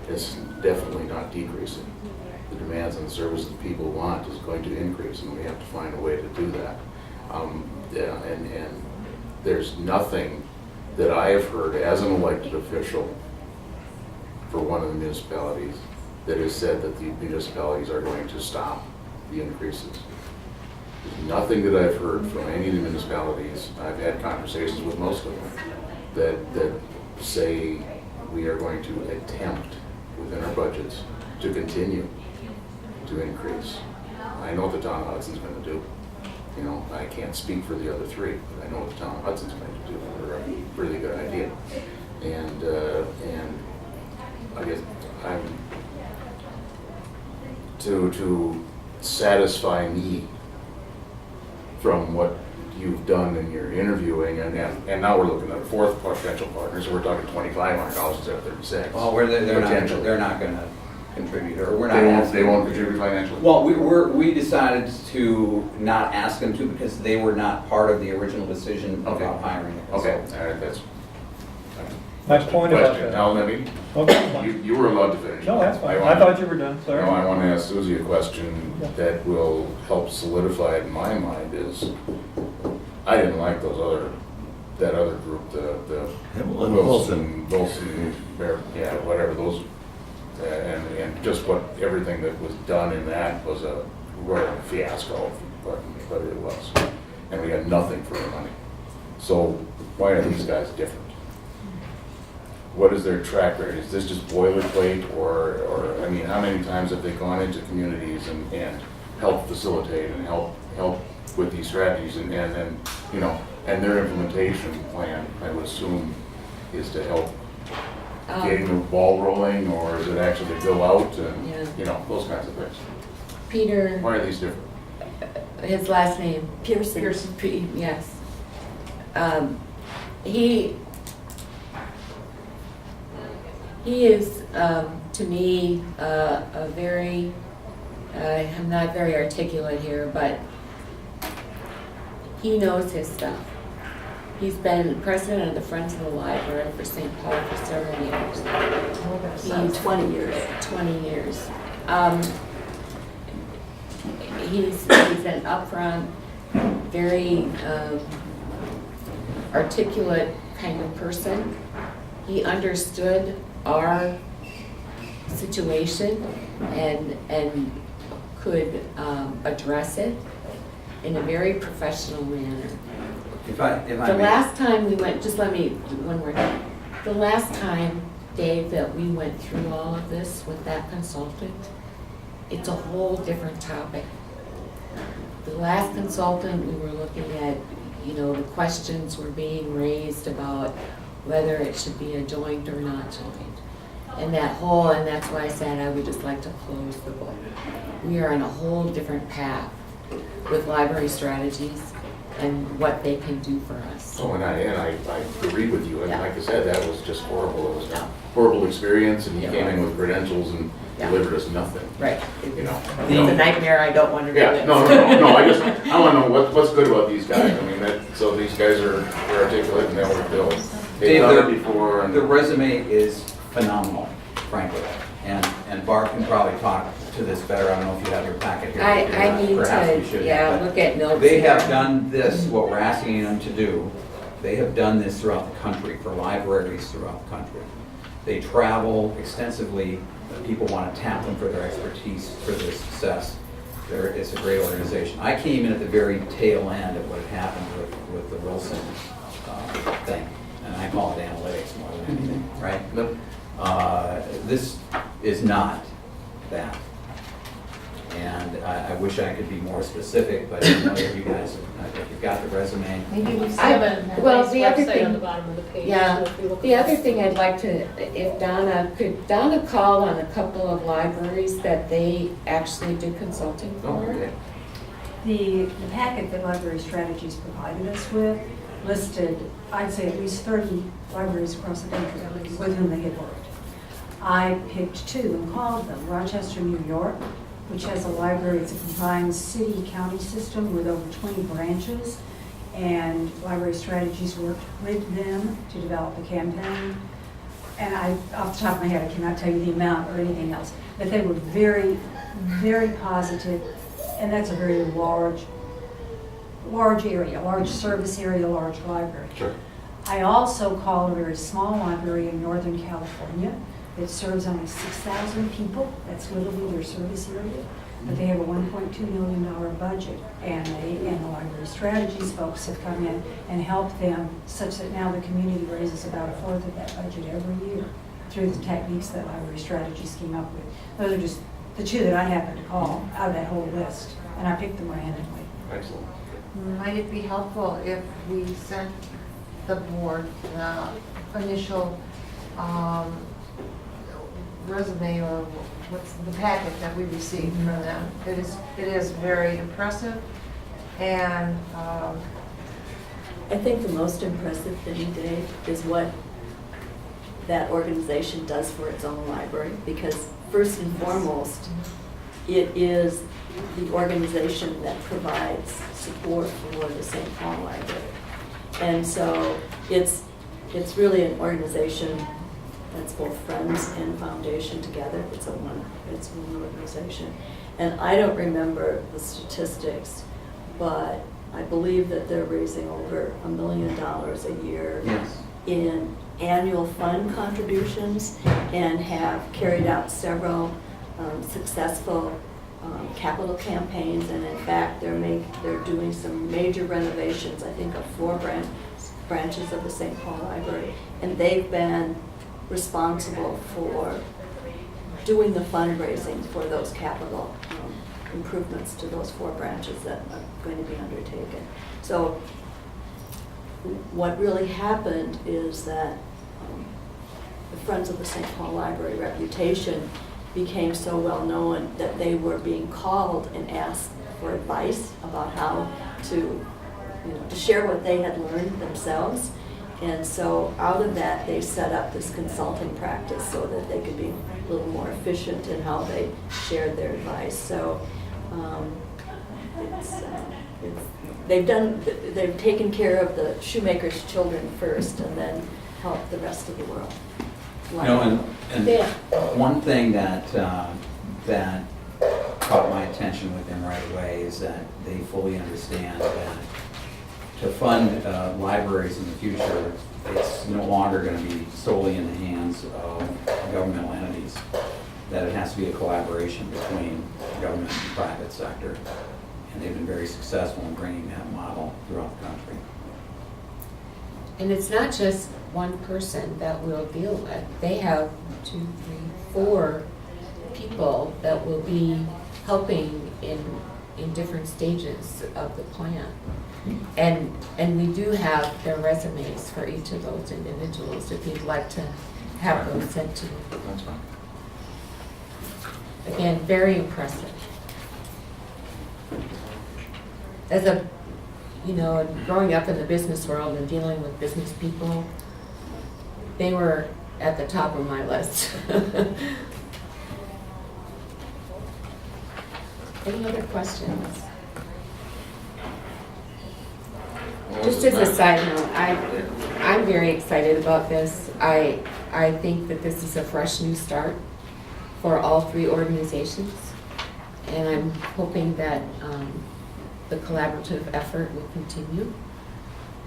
is definitely not decreasing. The demands and the services that people want is going to increase, and we have to find a way to do that. And there's nothing that I have heard as an elected official for one of the municipalities that has said that the municipalities are going to stop the increases. There's nothing that I've heard from any of the municipalities. I've had conversations with most of them that say we are going to attempt within our budgets to continue to increase. I know what the town of Hudson's going to do. I can't speak for the other three, but I know what the town of Hudson's going to do. They're a really good idea. And I guess I'm to satisfy me from what you've done in your interviewing, and now we're looking at a fourth potential partner, so we're talking $2,500 instead of $36. Well, they're not going to contribute, or we're not asking. They won't contribute financially? Well, we decided to not ask them to because they were not part of the original decision about hiring a consultant. Okay, all right, that's My point about question. that. Now, let me, Okay, fine. you were allowed to finish. No, that's fine. I thought you were done, sorry. No, I want to ask Susie a question that will help solidify it in my mind is, I didn't like that other group, the Wilson, yeah, whatever, those, and just everything that was done in that was a royal fiasco, but it was. And we got nothing for the money. So why are these guys different? What is their track record? Is this just boilerplate, or I mean, how many times have they gone into communities and helped facilitate and help with these strategies, and then and their implementation plan, I would assume, is to help getting the ball rolling, or is it actually to go out and those kinds of things? Peter, Why are these different? his last name, Pearson. Yes. He is, to me, a very, I'm not very articulate here, but he knows his stuff. He's been president of the Friends of the Library for St. Paul for several years. About 20 years. 20 years. He's an upfront, very articulate kind of person. He understood our situation and could address it in a very professional manner. If I The may. last time we went, just let me, one more thing. The last time, Dave, that we went through all of this with that consultant, it's a whole different topic. The last consultant, we were looking at, the questions were being raised about whether it should be a joint or not joint. And that's why I said I would just like to close the book. We are on a whole different path with library strategies and what they can do for us. Oh, and I agree with you, and Yeah. like I said, that was just horrible. It was a horrible experience, and he Yeah. came in with credentials and Yeah. delivered us nothing. Right. You know. It's a nightmare, I don't want to Yeah, relive. no, I wanna know what's good about these guys. I mean, so these guys are articulate and they know what they're doing. They've Dave, done it before, The and resume is phenomenal, frankly, and Barb can probably talk to this better. I don't know if you have your packet here. I need Perhaps we to, should, yeah, but look at notes. They here. have done this, what we're asking them to do, they have done this throughout the country, for libraries throughout the country. They travel extensively, people want to tap them for their expertise, for their success. It's a great organization. I came in at the very tail end of what had happened with the Wilson thing, and I call it analytics more than anything, right? Nope. This is not that. And I wish I could be more specific, but I know that you guys, if you've got the resume. Maybe we I- have a well, nice the other website thing- on the bottom of the page. Yeah, so if you look the at other this- thing I'd like to, if Donna call on a couple of libraries that they actually do consulting Oh, for? okay. The packet that Library Strategies provided us with listed, I'd say at least 30 libraries across the country with whom they had worked. I picked 2 and called them. Rochester, New York, which has a library, it's a combined city-county system with over 20 branches, and Library Strategies worked with them to develop a campaign. And off the top of my head, I cannot tell you the amount or anything else, but they were very, very positive, and that's a very large area, large service area, large library. Sure. I also called a very small library in Northern California that serves only 6,000 people. That's literally their service area. But they have a $1.2 million budget, and the Library Strategies folks have come in and helped them such that now the community raises about a fourth of that budget every year through the techniques that Library Strategies came up with. Those are just the 2 that I happened to call out of that whole list, and I picked them randomly. Excellent. Might it be helpful if we sent the board the initial resume or what's the packet that we received from them? It is very impressive, and I think the most impressive thing, Dave, is what that organization does for its own library, because first and foremost, it is the organization that provides support for the St. Paul Library. And so it's really an organization that's both friends and foundation together. It's one organization. And I don't remember the statistics, but I believe that they're raising over $1 million a year Yes. in annual fund contributions, and have carried out several successful capital campaigns. And in fact, they're doing some major renovations, I think of 4 branches of the St. Paul Library. And they've been responsible for doing the fundraising for those capital improvements to those 4 branches that are going to be undertaken. So what really happened is that the Friends of the St. Paul Library reputation became so well known that they were being called and asked for advice about how to share what they had learned themselves. And so out of that, they set up this consulting practice so that they could be a little more efficient in how they shared their advice. So they've taken care of the shoemaker's children first, and then helped the rest of the world. You know, and Yeah. one thing that caught my attention with them right away is that they fully understand that to fund libraries in the future, it's no longer going to be solely in the hands of governmental entities, that it has to be a collaboration between government and private sector. And they've been very successful in bringing that model throughout the country. And it's not just one person that we'll deal with. They have 2, 3, 4 people that will be helping in different stages of the plan. And we do have their resumes for each of those individuals if you'd like to have those sent to me. That's fine. Again, very impressive. as a, growing up in the business world and dealing with business people, they were at the top of my list. Any other questions? Just as a side note, I'm very excited about this. I think that this is a fresh new start for all three organizations. And I'm hoping that the collaborative effort will continue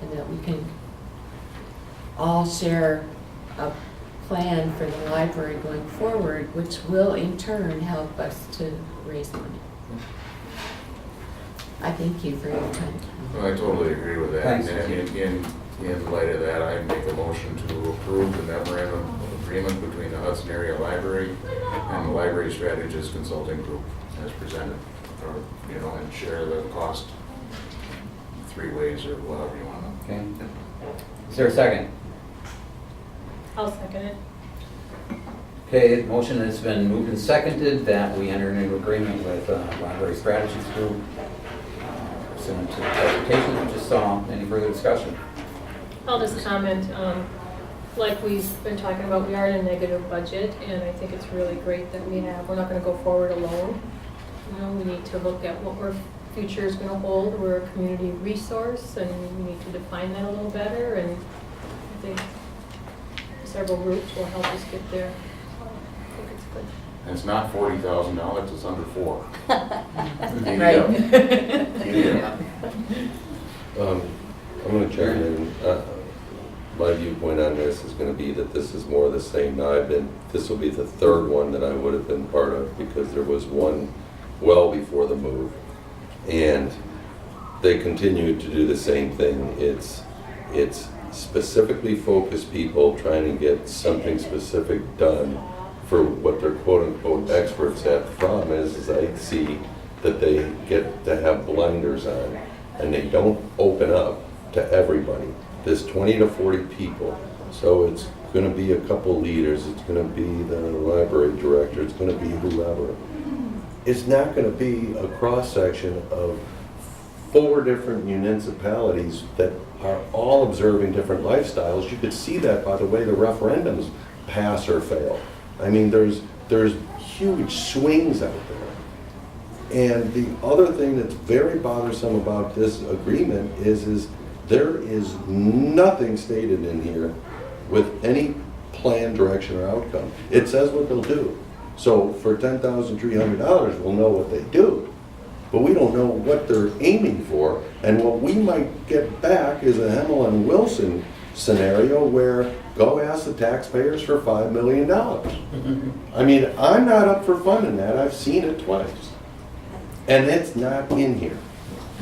and that we can all share a plan for the library going forward, which will in turn help us to raise money. I thank you for your time. Well, I totally agree with that. Thanks. And in light of that, I make a motion to approve the memorandum of agreement between the Hudson Area Library and the Library Strategist Consulting Group as presented, or, and share the cost 3 ways or whatever you want. Okay. Is there a second? I'll second it. Okay, motion has been moved and seconded that we enter into agreement with Library Strategies Group pursuant to the presentation we just saw. Any further discussion? I'll just comment, like we've been talking about, we are in a negative budget, and I think it's really great that we're not gonna go forward alone. We need to look at what our future is gonna hold. We're a community resource, and we need to define that a little better, and I think several groups will help us get there. I think it's good. And it's not $40,000, it's under 4. I'm going to chime in. My viewpoint on this is going to be that this is more of the same. Now, this will be the third one that I would have been part of because there was one well before the move. And they continue to do the same thing. It's specifically focused people trying to get something specific done for what they're quote-unquote experts at. The problem is I see that they get to have blinders on and they don't open up to everybody. There's 20 to 40 people, so it's going to be a couple leaders, it's going to be the library director, it's going to be whoever. It's not going to be a cross-section of 4 different municipalities that are all observing different lifestyles. You could see that by the way the referendums pass or fail. I mean, there's huge swings out there. And the other thing that's very bothersome about this agreement is there is nothing stated in here with any plan, direction, or outcome. It says what they'll do. So for $10,300, we'll know what they do. But we don't know what they're aiming for. And what we might get back is a Hemmel and Wilson scenario where go ask the taxpayers for $5 million. I mean, I'm not up for funding that. I've seen it twice. And it's not in here.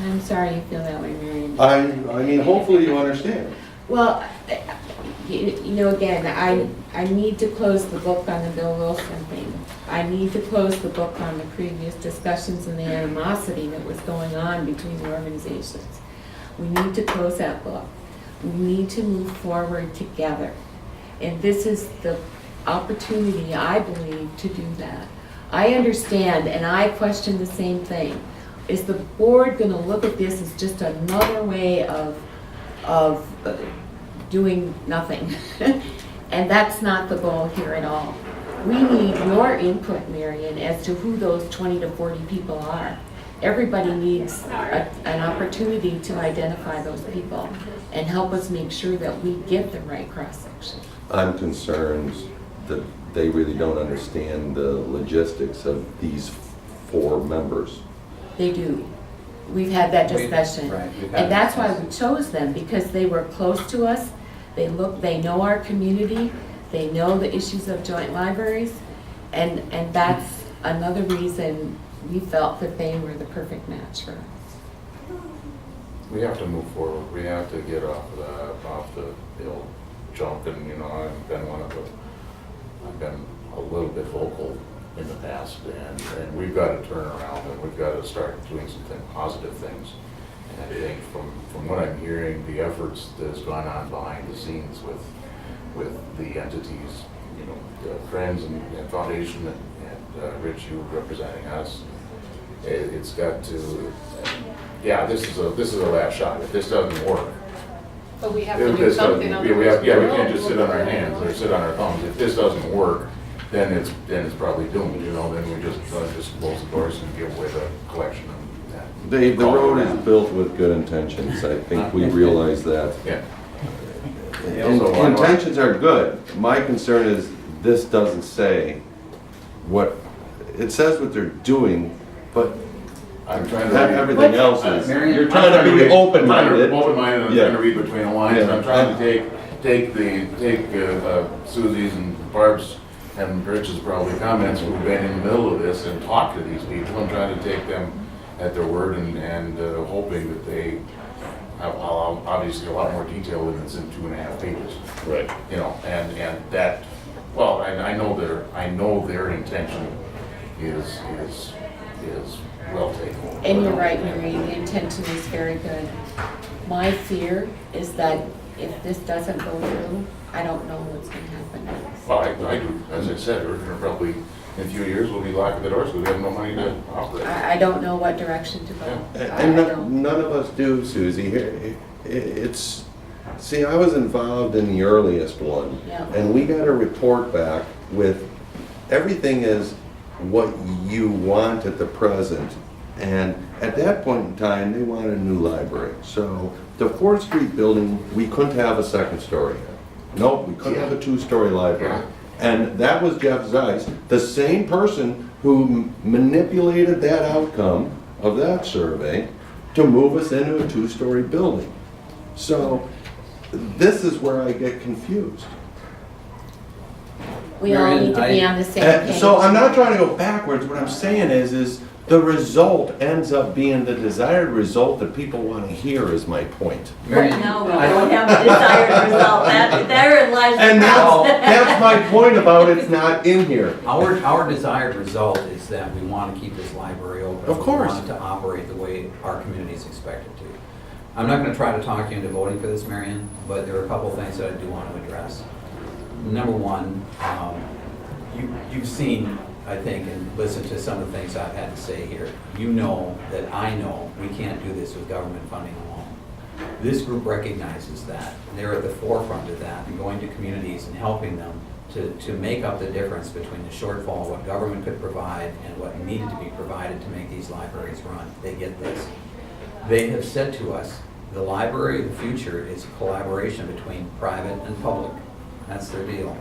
I'm sorry you feel that way, Marion. I mean, hopefully you understand. Well, again, I need to close the book on the Bill Wilson thing. I need to close the book on the previous discussions and the animosity that was going on between the organizations. We need to close that book. We need to move forward together. And this is the opportunity, I believe, to do that. I understand, and I question the same thing. Is the board going to look at this as just another way of doing nothing? And that's not the goal here at all. We need your input, Marion, as to who those 20 to 40 people are. Everybody needs an opportunity to identify those people and help us make sure that we get the right cross-section. I'm concerned that they really don't understand the logistics of these 4 members. They do. We've had that discussion. Right, And that's why we chose them, because they were close to us. They know our community. They know the issues of joint libraries. And that's another reason we felt that they were the perfect match for us. We have to move forward. We have to get off the old jump. And I've been a little bit vocal in the past, and we've got to turn around and we've got to start doing some positive things. And I think from what I'm hearing, the efforts that has gone on behind the scenes with the entities, the Friends and Foundation and Rich, you representing us, It's got to, yeah, this is a last shot. If this doesn't work, But we have if to do this doesn't, something, we otherwise. can't just sit on our hands or sit on our thumbs. If this doesn't work, then it's probably doomed, you know, then we just close the doors and give away the collection and that. Dave, the road is built with good intentions. I think we realize that. Yeah. Intentions are good. My concern is this doesn't say what, it says what they're doing, but I'm trying that to. everything else is, Marion, you're trying to be open-minded. Open-minded, I'm Yeah. trying to read between the lines, Yeah. I'm trying to take Susie's and Barb's and Rich's probably comments who've been in the middle of this and talk to these people. I'm trying to take them at their word and hoping that they have obviously a lot more detail than it's in 2.5 pages. Right. You know, and that, well, I know their intention is well taken. And you're right, Mary, the intention is very good. My fear is that if this doesn't go through, I don't know what's gonna happen next. Well, I do, as I said, we're gonna probably, in a few years, we'll be locking the doors because we have no money to operate. I don't know what direction to go. And I don't. none of us do, Susie. It's, see, I was involved in the earliest one. Yeah. And we got a report back with, everything is what you want at the present. And at that point in time, they wanted a new library. So the 4th Street building, we couldn't have a second story. Nope, we couldn't have a 2-story library. And that was Jeff Zeiss, the same person who manipulated that outcome of that survey to move us into a 2-story building. So this is where I get confused. We all Marion, need to be on the same page. So I'm not trying to go backwards, what I'm saying is the result ends up being the desired result that people want to hear, is my point. Marion, No, we I- don't have a desired result, therein lies the And problem. that's my point about it's not in here. Our desired result is that we want to keep this library open. Of course. We want it to operate the way our community is expected to. I'm not going to try to talk you into voting for this, Marion, but there are a couple of things that I do want to address. Number one, you've seen, I think, and listened to some of the things I've had to say here. You know that I know we can't do this with government funding alone. This group recognizes that. They're at the forefront of that and going to communities and helping them to make up the difference between the shortfall of what government could provide and what needed to be provided to make these libraries run. They get this. They have said to us, the library of the future is a collaboration between private and public. That's their deal.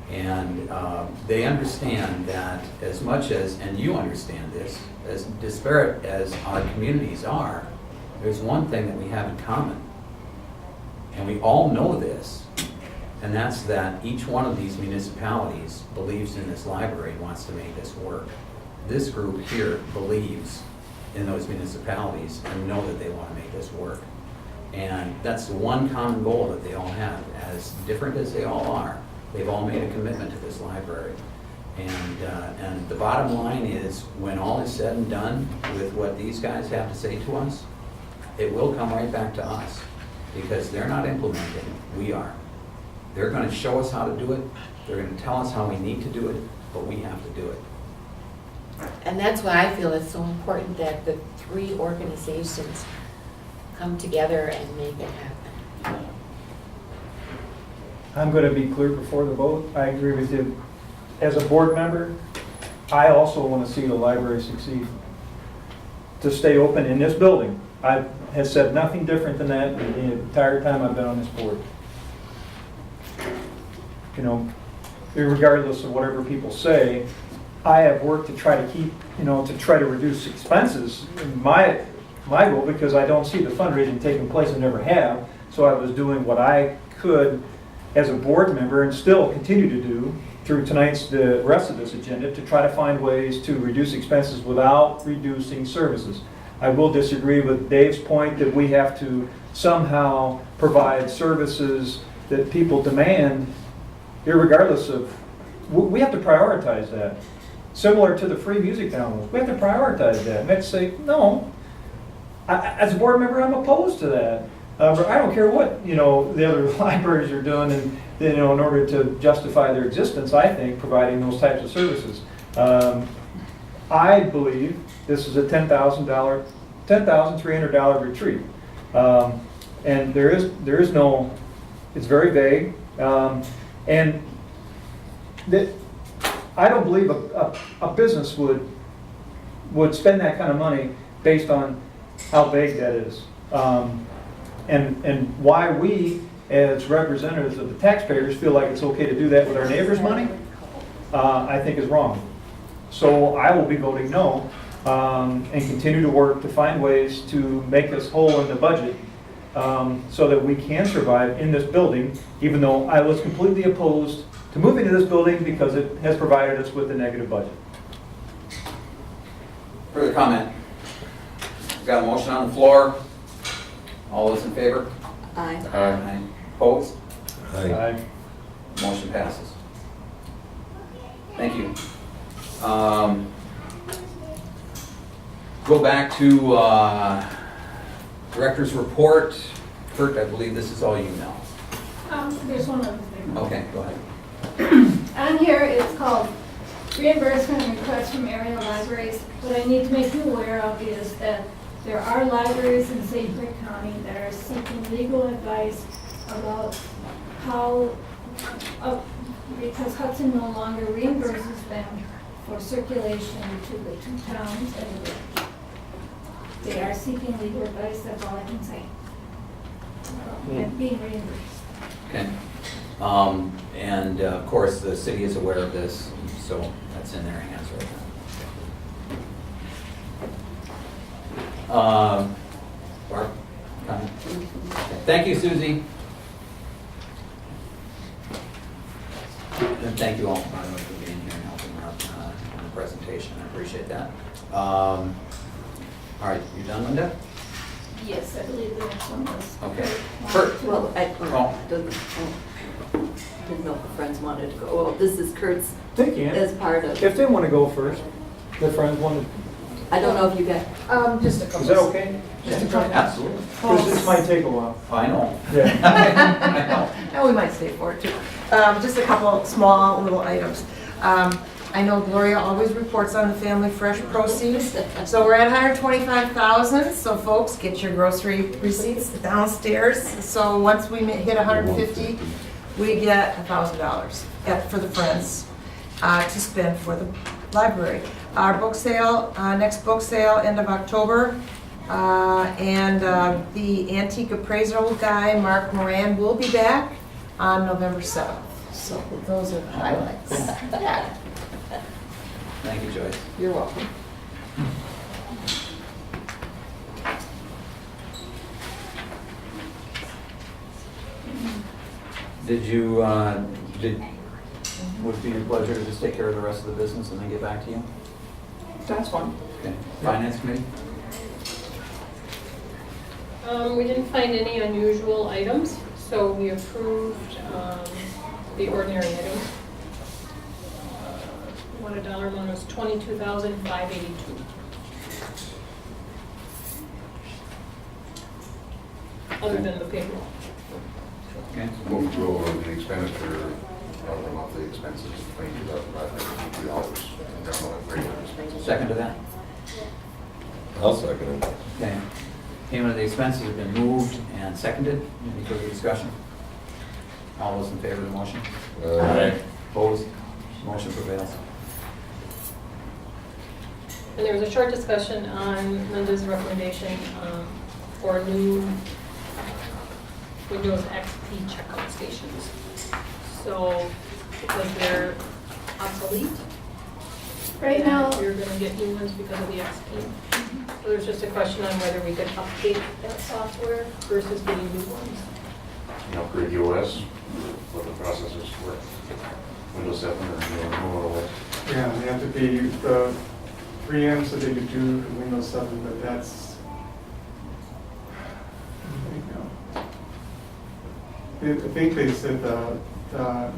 And they understand that as much as, and you understand this, as disparate as our communities are, there's one thing that we have in common. And we all know this, and that's that each one of these municipalities believes in this library and wants to make this work. This group here believes in those municipalities and know that they want to make this work. And that's the one common goal that they all have. As different as they all are, they've all made a commitment to this library. And the bottom line is, when all is said and done with what these guys have to say to us, it will come right back to us, because they're not implementing, we are. They're going to show us how to do it, they're going to tell us how we need to do it, but we have to do it. And that's why I feel it's so important that the 3 organizations come together and make it happen. I'm going to be clear before the vote. I agree with you. As a board member, I also want to see the library succeed, to stay open in this building. I have said nothing different than that the entire time I've been on this board. You know, regardless of whatever people say, I have worked to try to keep, to try to reduce expenses. My goal, because I don't see the fundraising taking place and never have, so I was doing what I could as a board member and still continue to do through the rest of this agenda, to try to find ways to reduce expenses without reducing services. I will disagree with Dave's point that we have to somehow provide services that people demand, irregardless of, we have to prioritize that. Similar to the free music downloads, we have to prioritize that. And let's say, no, as a board member, I'm opposed to that. But I don't care what, the other libraries are doing, and, in order to justify their existence, I think, providing those types of services. I believe this is a $10,300 retreat. And there is no, it's very vague. And that, I don't believe a business would spend that kind of money based on how vague that is. And why we, as representatives of the taxpayers, feel like it's okay to do that with our neighbors' money, I think is wrong. So I will be voting no, and continue to work to find ways to make us whole in the budget, so that we can survive in this building, even though I was completely opposed to moving to this building because it has provided us with a negative budget. Further comment? We've got a motion on the floor. All those in favor? Aye. Aye. Opposed? Aye. Motion passes. Thank you. Go back to director's report. Kurt, I believe this is all you know. There's one other thing. Okay, go ahead. On here, it's called reimbursement request from area libraries. What I need to make you aware of is that there are libraries in St. Clair County that are seeking legal advice about how, because Hudson no longer reimburses them for circulation to the two towns and the village. They are seeking legal advice, that's all I can say. And being reimbursed. Okay. And of course, the city is aware of this, so that's in their hands right now. Barb, comment? Okay. Thank you, Susie. And thank you all, by the way, for being here and helping out on the presentation. I appreciate that. All right, you done, Linda? Yes, I believe the next one was. Okay. Kurt? Well, I Oh. didn't know if the friends wanted to go. Well, this is Kurt's They can. as part of, If they want to go first, the friends want to, I don't know if you got, Just a couple. is that okay? Absolutely. Because this might take a while. I know. Yeah. I know. And we might stay for it too. Just a couple small little items. I know Gloria always reports on the Family Fresh proceeds. So we're at 125,000, so folks, get your grocery receipts downstairs. So once we hit 150, we get $1,000 for the Friends to spend for the library. Our book sale, next book sale, end of October. And the antique appraisal guy, Mark Moran, will be back on November 7th. So those are the highlights. Yeah. Thank you, Joyce. You're welcome. Would it be your pleasure to just take care of the rest of the business and then get back to you? That's fine. Okay. Finance committee? We didn't find any unusual items, so we approved the ordinary items. What a dollar amount was $22,582. Other than the payroll. Okay. Move to go over the expenditure of the monthly expenses of $22,552. Second to that? I'll second it. Okay. Payment of the expenses have been moved and seconded. Any further discussion? All those in favor of the motion? Aye. Opposed? Motion prevails. And there was a short discussion on Linda's recommendation for new Windows XP checkout stations. So, because they're obsolete, Right now, you're gonna get new ones because of the XP. So there's just a question on whether we could update that software versus getting new ones. Upgrade OS, what the processors for Windows 7 or newer OS. Yeah, they have to be the 3Ms that they could do for Windows 7, but that's. I think they said that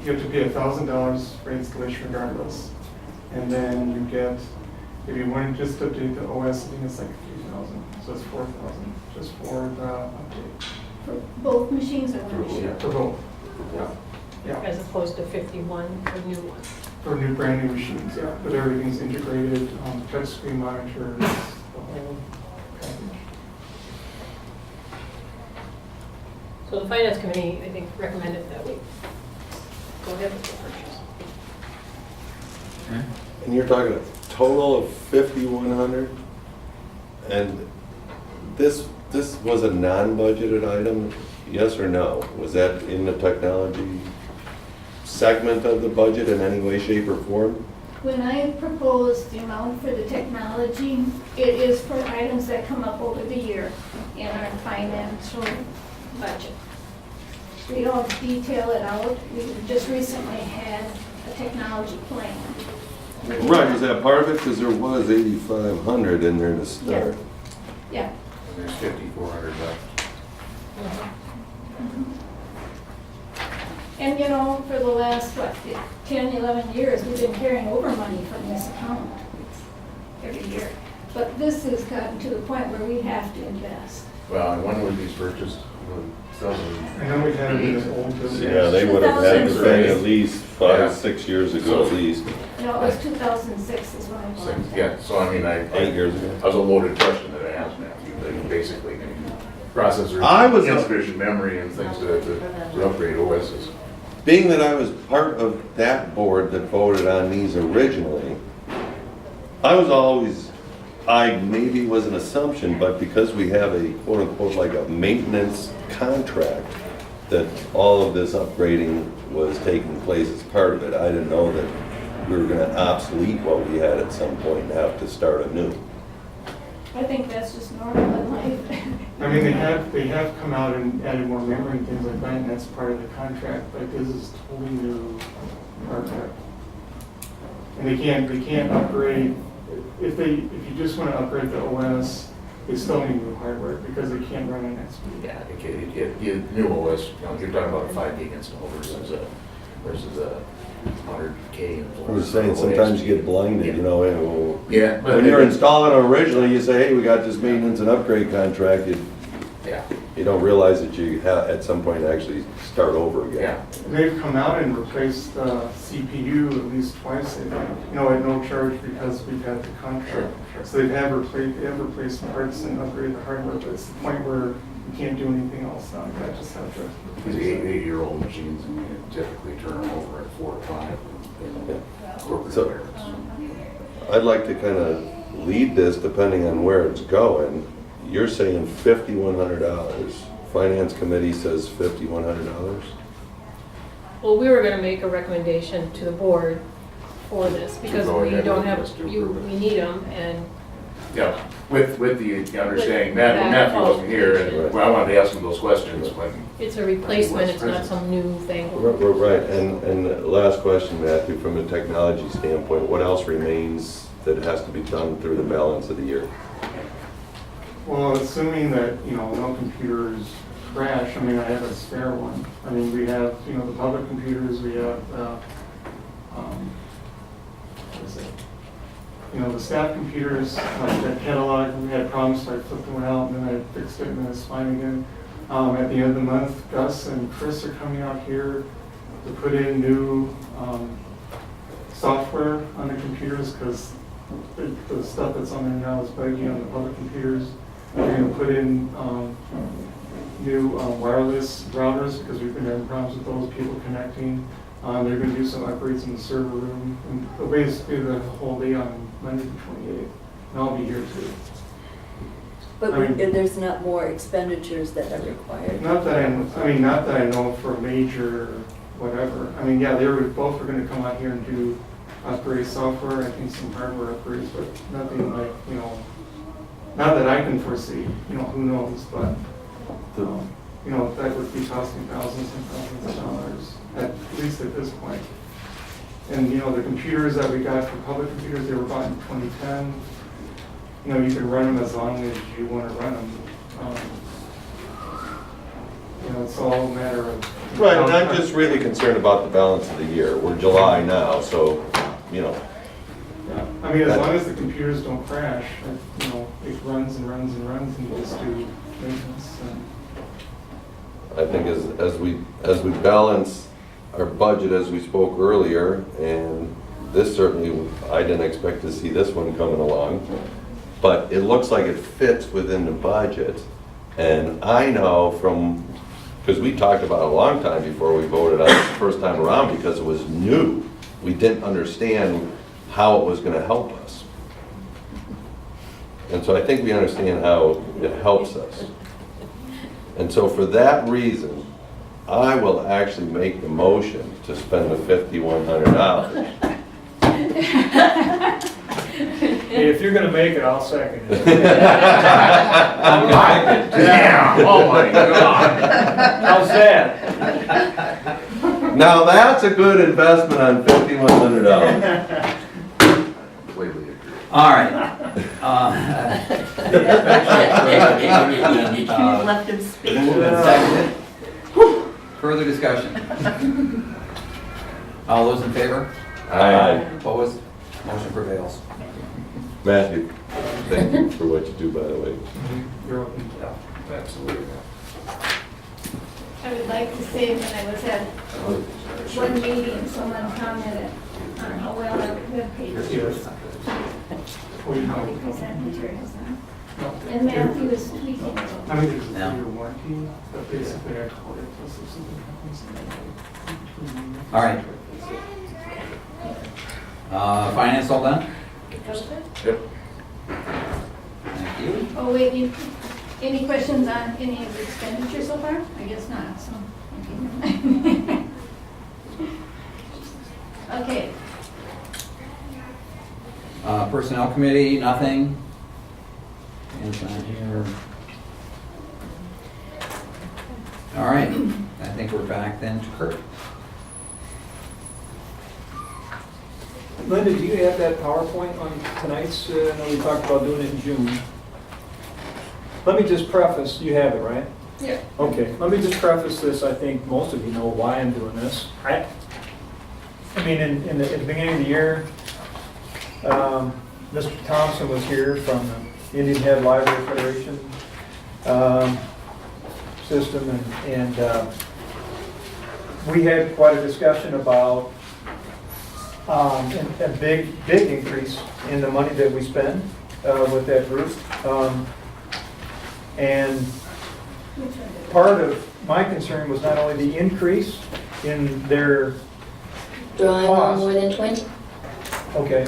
you have to pay $1,000 for installation regardless. And then you get, if you want to just update the OS, I think it's like 3,000, so it's 4,000 just for the update. for both machines or one machine? Yeah. For both. Yeah. Yeah. as opposed to 51 for new ones. For new, brand new machines, yeah, but everything's integrated, touchscreen monitors, the whole package. So the finance committee, I think, recommended that we go ahead with the purchase. And you're talking a total of 5,100? And this was a non-budgeted item, yes or no? Was that in the technology segment of the budget in any way, shape, or form? When I proposed the amount for the technology, it is for items that come up over the year in our financial budget. We don't detail it out. We just recently had a technology plan. Right, was that part of it? Because there was 8,500 in there to start. Yeah. And there's 5,400 left. And you know, for the last, 10, 11 years, we've been carrying over money from this account every year. But this has gotten to the point where we have to invest. Well, and when were these purchased? I know we had it in an old building. Yeah, they would have had to been at least 5, 6 years ago at least. No, it was 2006 is when I bought it. Yeah, so I mean, 8 years ago. that was a loaded question that I asked Matthew, that basically processors, I was a- insufficient memory and things to upgrade OSs. Being that I was part of that board that voted on these originally, maybe it was an assumption, but because we have a quote unquote like a maintenance contract, that all of this upgrading was taking place as part of it. I didn't know that we were gonna obsolete what we had at some point and have to start anew. I think that's just normal in life. I mean, they have come out and added more memory and things like that, and that's part of the contract, but this is totally new hardware. And they can't upgrade, if you just want to upgrade the OS, they still need new hardware because they can't run it at speed. Yeah, new OS, you're talking about a 5 gig install versus a 100K install. I was saying, sometimes you get blinded, you know, and Yeah. when you're installing it originally, you say, hey, we got this maintenance and upgrade contract, Yeah, you don't realize that you have, at some point, actually start over again. yeah. They've come out and replaced the CPU at least twice, I think, at no charge because we've had the contract. Sure. So they have replaced parts and upgraded the hardware, but it's the point where you can't do anything else now. You just have to. These 8-year-old machines typically turn them over at 4 or 5 in corporate So- environments. I'd like to kind of lead this depending on where it's going. You're saying $5,100. Finance committee says $5,100. Well, we were gonna make a recommendation to the board for this, because Go we ahead don't with have, this to approve it. we need them, and Yeah, with the understanding, With that Matthew wasn't here, and qualification. I wanted to ask him those questions when. it's a replacement, it's not some new thing. Right, and last question, Matthew, from a technology standpoint, what else remains that has to be done through the balance of the year? Well, assuming that, no computers crash, I mean, I have a spare one. I mean, we have, the public computers, we have, what is it? The staff computers, like that catalog, we had problems, so I flipped one out and then I fixed it and then it's fine again. At the end of the month, Gus and Chris are coming out here to put in new, software on the computers because the stuff that's on there now is buggy on the public computers. We're gonna put in new wireless routers because we've been having problems with those people connecting. They're gonna do some upgrades in the server room. And they'll basically the whole day on Monday the 28th. And I'll be here too. But I mean- there's not more expenditures that are required. Not that I know for major whatever. I mean, yeah, both were gonna come out here and do upgrade software, I think some hardware upgrades, but nothing like, not that I can foresee, who knows, but, that would be costing thousands and thousands of dollars, at least at this point. And, the computers that we got for public computers, they were bought in 2010. You can run them as long as you want to run them. It's all a matter of. Right, and I'm just really concerned about the balance of the year. We're July now, so, Yeah. I mean, as long as the computers don't crash, it runs and runs and runs, and you just do maintenance. And I think as we balance our budget as we spoke earlier, and this certainly, I didn't expect to see this one coming along, but it looks like it fits within the budget. And I know from, because we talked about it a long time before we voted on it the first time around, because it was new. We didn't understand how it was gonna help us. And so I think we understand how it helps us. And so for that reason, I will actually make the motion to spend the $5,100. Hey, if you're gonna make it, I'll second it. I'm convicted. Damn, oh my God. How's that? Now that's a good investment on $5,100. Completely agree. All right. Left him speak. Moved and seconded. Further discussion? All those in favor? Aye. Opposed? Motion prevails. Matthew, thank you for what you do, by the way. You're open. Absolutely. I would like to say when I was at one meeting, someone commented on how well our webpage is. How we present materials now. And Matthew was tweaking it. I mean, there's a Yeah. 3-year warranty, but basically I call it plus if something happens. All right. Finance all done? Yep. Thank you. Oh, wait, any questions on any of the expenditures so far? I guess not, so. Okay. Personnel committee, nothing? Anything here? All right, I think we're back then to Kurt. Linda, do you have that PowerPoint on tonight's, I know we talked about doing it in June. Let me just preface, you have it, right? Yeah. Okay, let me just preface this, I think most of you know why I'm doing this. I mean, at the beginning of the year, Mr. Thompson was here from the Indian Head Library Federation system, and we had quite a discussion about a big increase in the money that we spend with that group. And part of my concern was not only the increase in their Drawing cost, on more than 20? okay,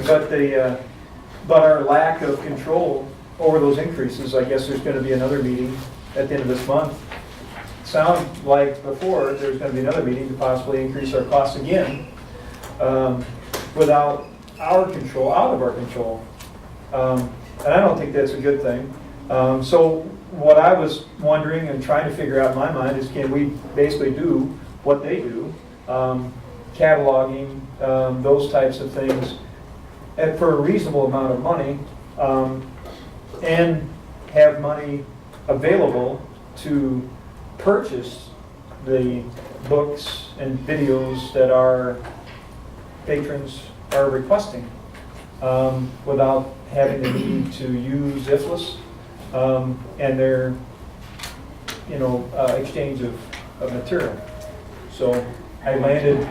but our lack of control over those increases. I guess there's going to be another meeting at the end of this month. Sound like before, there's going to be another meeting to possibly increase our costs again without our control, out of our control. And I don't think that's a good thing. So what I was wondering and trying to figure out in my mind is, can we basically do what they do, cataloging, those types of things, and for a reasonable amount of money, and have money available to purchase the books and videos that our patrons are requesting, without having the need to use IFLS and their, exchange of material. So I landed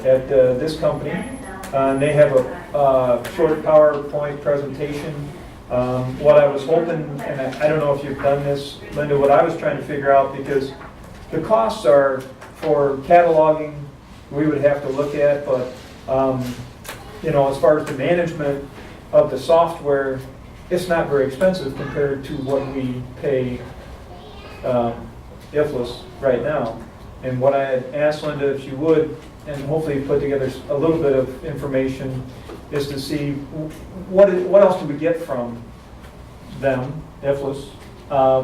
at this company, and they have a short PowerPoint presentation. What I was hoping, and I don't know if you've done this, Linda, what I was trying to figure out, because the costs are for cataloging, we would have to look at, but as far as the management of the software, it's not very expensive compared to what we pay IFLS right now. And what I had asked Linda if she would, and hopefully put together a little bit of information, is to see what else do we get from them, IFLS,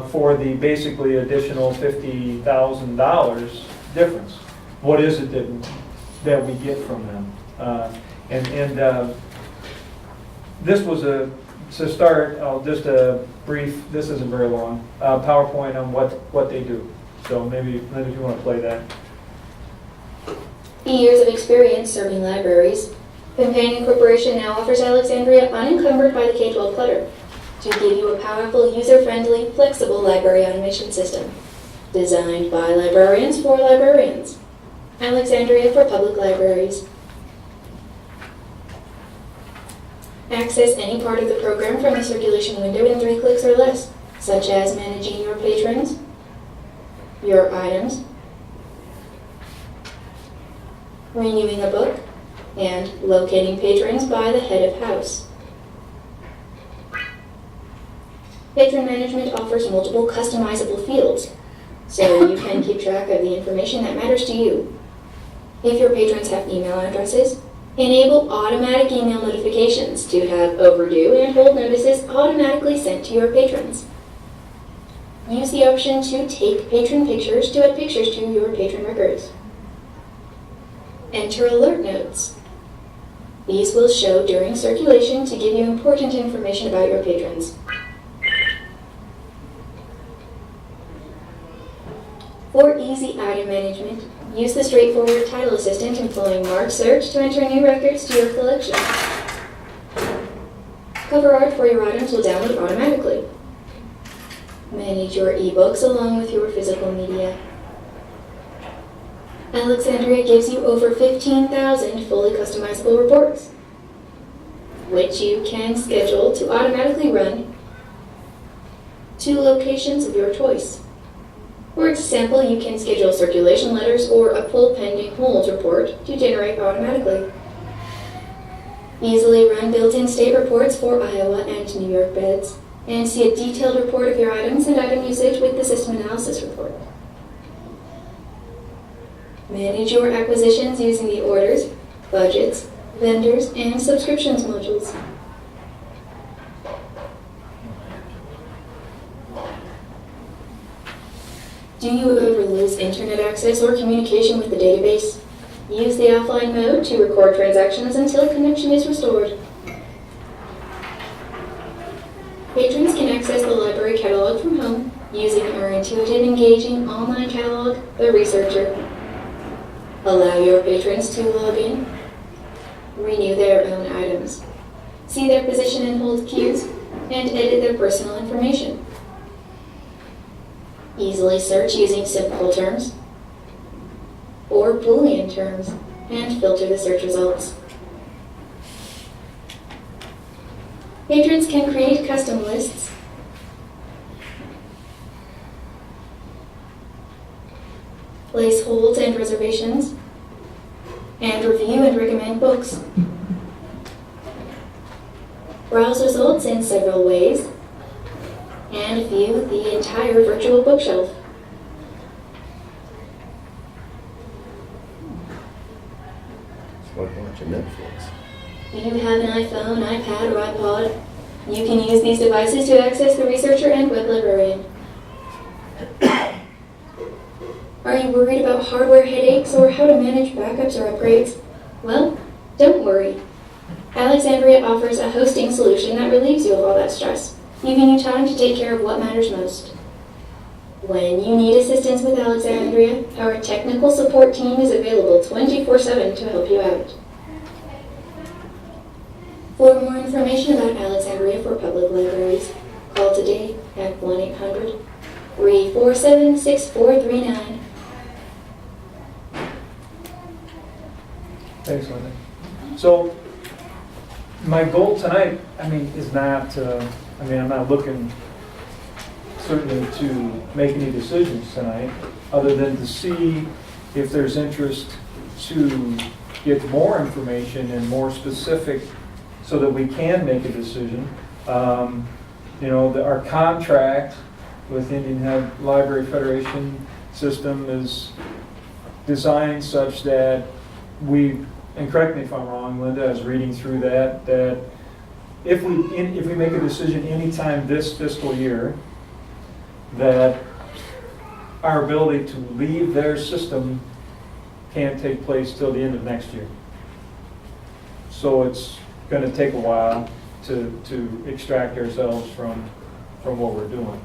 for the basically additional $50,000 difference. What is it that we get from them? This was to start, just a brief, this isn't very long, PowerPoint on what they do. So maybe, Linda, if you want to play that. Years of experience serving libraries, Companion Corporation now offers Alexandria unencumbered by the K-12 clutter to give you a powerful, user-friendly, flexible library automation system designed by librarians for librarians. Alexandria for Public Libraries. Access any part of the program from the circulation window in 3 clicks or less, such as managing your patrons, your items, renewing a book, and locating patrons by the head of house. Patron management offers multiple customizable fields, so you can keep track of the information that matters to you. If your patrons have email addresses, enable automatic email notifications to have overdue and hold notices automatically sent to your patrons. Use the option to take patron pictures to add pictures to your patron records. Enter alert notes. These will show during circulation to give you important information about your patrons. For easy item management, use the straightforward title assistant employing Mark Search to enter new records to your collection. Cover art for your items will download automatically. Manage your ebooks along with your physical media. Alexandria gives you over 15,000 fully customizable reports, which you can schedule to automatically run to locations of your choice. For example, you can schedule circulation letters or a pull pending holds report to generate automatically. Easily run built-in state reports for Iowa and New York beds, and see a detailed report of your items and item usage with the system analysis report. Manage your acquisitions using the orders, budgets, vendors, and subscriptions modules. Do you ever lose internet access or communication with the database? Use the offline mode to record transactions until connection is restored. Patrons can access the library catalog from home using our intuitive, engaging online catalog, The Researcher. Allow your patrons to log in, renew their own items, see their position and hold queues, and edit their personal information. Easily search using simple terms or Boolean terms and filter the search results. Patrons can create custom lists, place holds and reservations, and review and recommend books. Browse results in several ways, and view the entire virtual bookshelf. It's like watching Netflix. Do you have an iPhone, iPad, or iPod? You can use these devices to access the Researcher and Web Librarian. Are you worried about hardware headaches or how to manage backups or upgrades? Well, don't worry. Alexandria offers a hosting solution that relieves you of all that stress, giving you time to take care of what matters most. When you need assistance with Alexandria, our technical support team is available 24/7 to help you out. For more information about Alexandria for Public Libraries, call today at 1-800-347-6439. Thanks, Linda. So, my goal tonight, is not, I'm not looking certainly to make any decisions tonight, other than to see if there's interest to get more information and more specific so that we can make a decision. Our contract with Indian Head Library Federation system is designed such that and correct me if I'm wrong, Linda, I was reading through that if we make a decision anytime this fiscal year, that our ability to leave their system can't take place till the end of next year. So it's going to take a while to extract ourselves from what we're doing.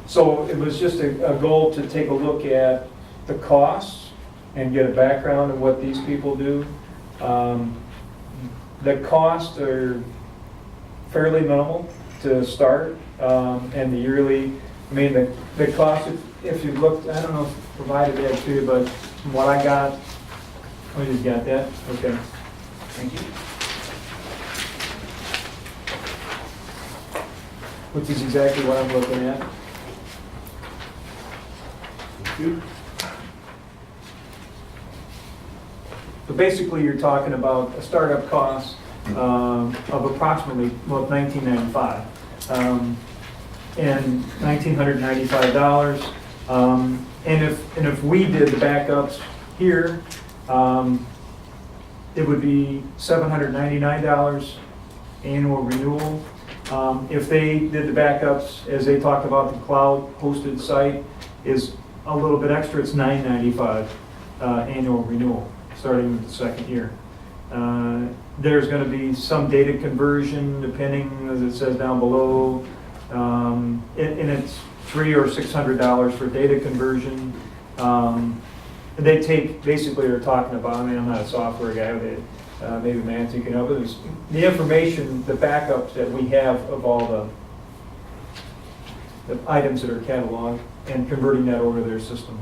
So it was just a goal to take a look at the costs and get a background of what these people do. The costs are fairly minimal to start, and the yearly, the cost, if you looked, I don't know if provided that to you, but from what I got, oh, you got that? Okay. Thank you. Which is exactly what I'm looking at. So basically, you're talking about a startup cost of approximately, well, $1995. And $1,995. And if we did the backups here, it would be $799 annual renewal. If they did the backups, as they talked about, the cloud-hosted site is a little bit extra. It's $995 annual renewal, starting with the second year. There's going to be some data conversion, depending, as it says down below, and it's $300 or $600 for data conversion. They take, basically, they're talking about, I mean, I'm not a software guy, maybe Nancy can help us. The information, the backups that we have of all the items that are cataloged and converting that over to their system.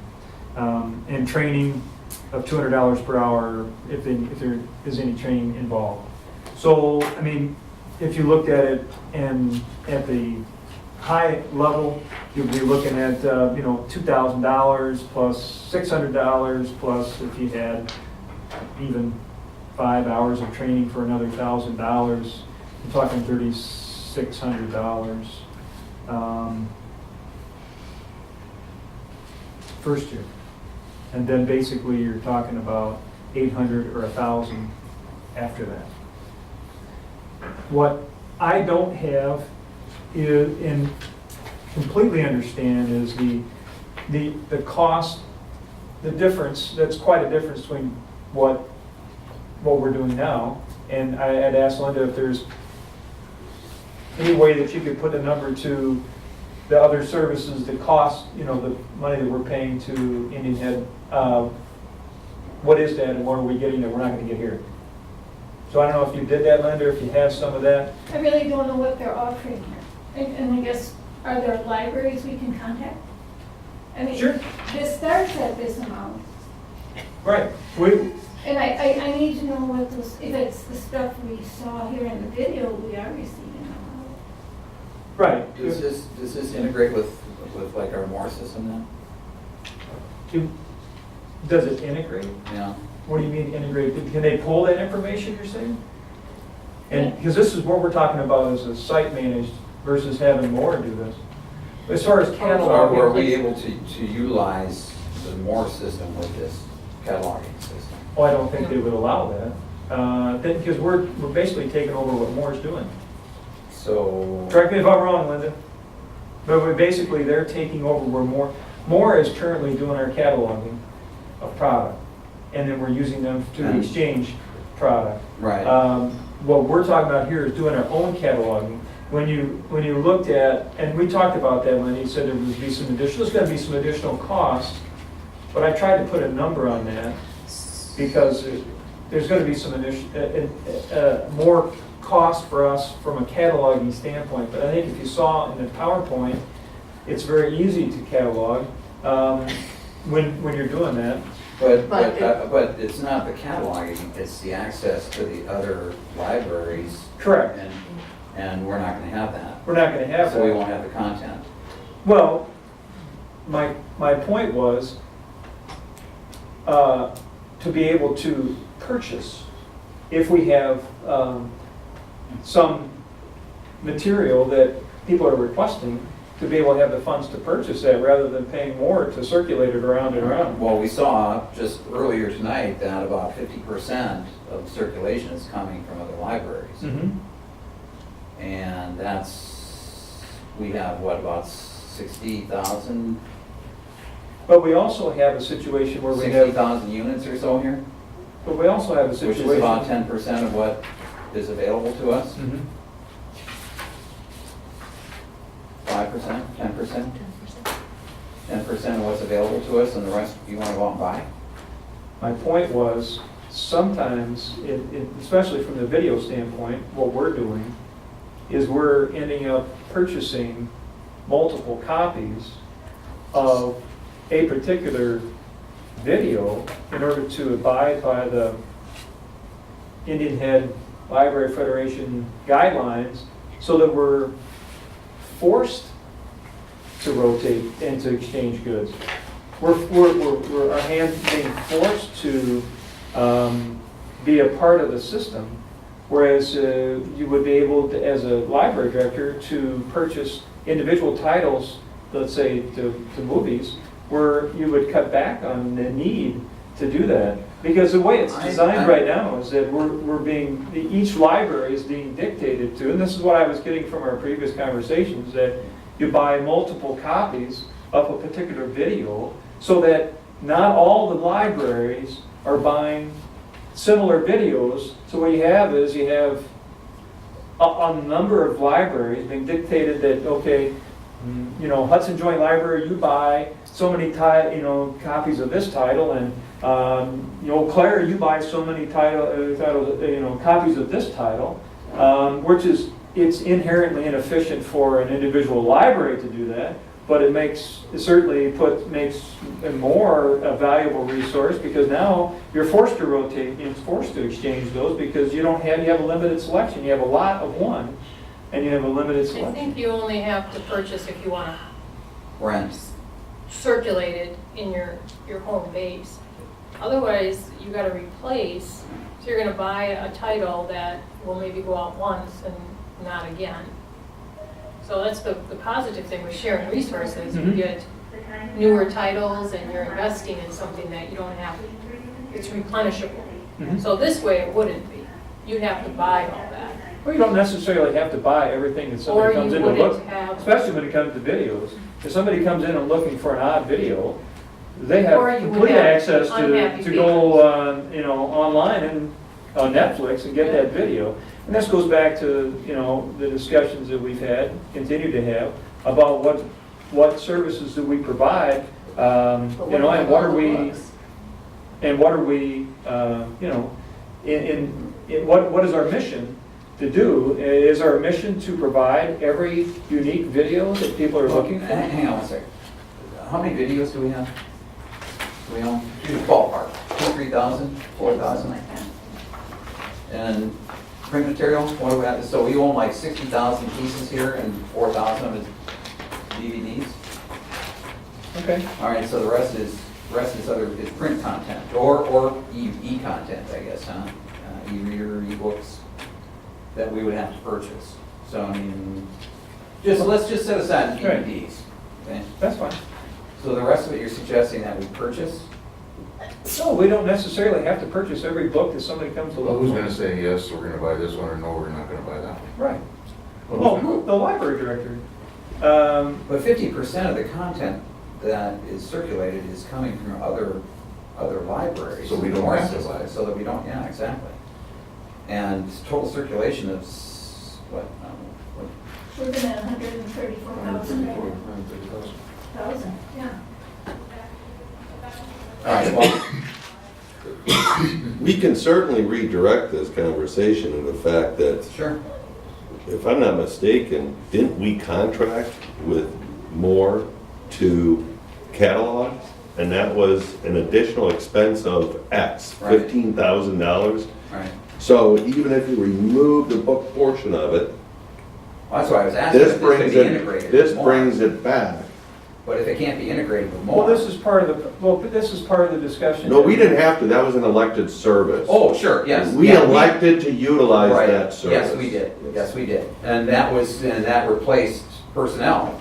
And training of $200 per hour if there is any training involved. So, I mean, if you looked at it and at the high level, you'll be looking at, $2,000 plus $600 plus if you had even 5 hours of training for another $1,000, you're talking $3,600 first year. And then basically you're talking about 800 or 1,000 after that. What I don't have is, and completely understand, is the cost, the difference. That's quite a difference between what we're doing now. And I had asked Linda if there's any way that you could put a number to the other services, the cost, the money that we're paying to Indian Head. What is that, and what are we getting that we're not going to get here? So I don't know if you did that, Linda, or if you have some of that. I really don't know what they're offering here. And I guess, are there libraries we can contact? I mean, Sure. This starts at this amount. Right. And I need to know what those, if it's the stuff we saw here in the video we are receiving. Right. Does this integrate with like our MORE system now? Does it integrate? Yeah. What do you mean integrate? Can they pull that information, you're saying? And because this is what we're talking about, is a site managed versus having more do this. As far as So catalog, are we able to utilize the MORE system with this cataloging system? I don't think they would allow that. Because we're basically taking over what Moore's doing. So. Correct me if I'm wrong, Linda. But they're taking over where Moore is currently doing our cataloging of product. And then we're using them to exchange product. Right. What we're talking about here is doing our own cataloging. When you looked at, and we talked about that when he said there would be some additional, there's going to be some additional cost, but I tried to put a number on that because there's going to be some more cost for us from a cataloging standpoint. But I think if you saw in the PowerPoint, it's very easy to catalog when you're doing that. But it's not the cataloging, it's the access to the other libraries. Correct. And we're not going to have that. We're not going to have that. So we won't have the content. Well, my point was to be able to purchase, if we have some material that people are requesting, to be able to have the funds to purchase that rather than paying more to circulate it around and around. Well, we saw just earlier tonight that about 50% of circulation is coming from other libraries. Mm-hmm. And we have what, about 60,000? But we also have a situation where we have, 60,000 units or so here? but we also have a Which situation. is about 10% of what is available to us? Mhm. 5%, 10%? 10% of what's available to us, and the rest you want to go out and buy? My point was, sometimes, especially from the video standpoint, what we're doing is we're ending up purchasing multiple copies of a particular video in order to abide by the Indian Head Library Federation guidelines, so that we're forced to rotate and to exchange goods. We're our hands being forced to be a part of the system, whereas you would be able to, as a library director, to purchase individual titles, let's say to movies, where you would cut back on the need to do that. Because the way it's designed right now is that each library is being dictated to, and this is what I was getting from our previous conversations, that you buy multiple copies of a particular video, so that not all the libraries are buying similar videos. So what you have is a number of libraries being dictated that, okay, Hudson Joint Library, you buy so many copies of this title, and Claire, you buy so many copies of this title, which is, it's inherently inefficient for an individual library to do that, but it makes it more a valuable resource, because now you're forced to rotate, you're forced to exchange those, because you have a limited selection. You have a lot of one, and you have a limited I selection. think you only have to purchase if you want to Rent. circulate it in your home base. Otherwise, you got to replace, so you're going to buy a title that will maybe go out once and not again. So that's the positive thing with sharing resources. You get newer titles and you're investing in something that you don't have, it's replenishable. So this way it wouldn't be. You'd have to buy all that. Well, you don't necessarily have to buy everything that somebody comes in to look, especially when it comes to videos. If somebody comes in and looking for an odd video, they have Or you would complete have access unhappy to go online and on Netflix and get that video. And this goes back to the discussions that we've had, continue to have, about what services do we provide, and what are we, what is our mission to do? Is our mission to provide every unique video that people are looking for? Hang on one second. How many videos do we have? Do we own? Ballpark, 2,000, 3,000, 4,000? And print material, what do we have? So we own like 60,000 pieces here and 4,000 of it DVDs. Okay. All right, so the rest is print content or e-content, I guess, huh? E-reader, e-books that we would have to purchase. So I mean, let's just set aside the DVDs. Okay? That's fine. So the rest of it, you're suggesting that we purchase? So we don't necessarily have to purchase every book that somebody comes to Well, look who's for. gonna say, yes, we're gonna buy this one, or no, we're not gonna buy that one? Right. Well, the library director. But 50% of the content that is circulated is coming from other libraries. So we don't More have to emphasis, buy it. So that we don't, yeah, exactly. And total circulation of what? We're looking at 134,000. Yeah. All right, well, We can certainly redirect this conversation to the fact that, sure. if I'm not mistaken, didn't we contract with Moore to catalog? And that was an additional expense of X, Right. $15,000. Right. So even if you remove the book portion of it, Well, that's why I was asking this if this could brings be it, integrated this with more. brings it back. But if it can't be integrated with more. Well, this is part of the discussion. No, we didn't have to, that was an elected service. Oh, sure, yes. We Yeah, elected to utilize Right. that service. Yes, we did. Yes, we did. And that replaced personnel.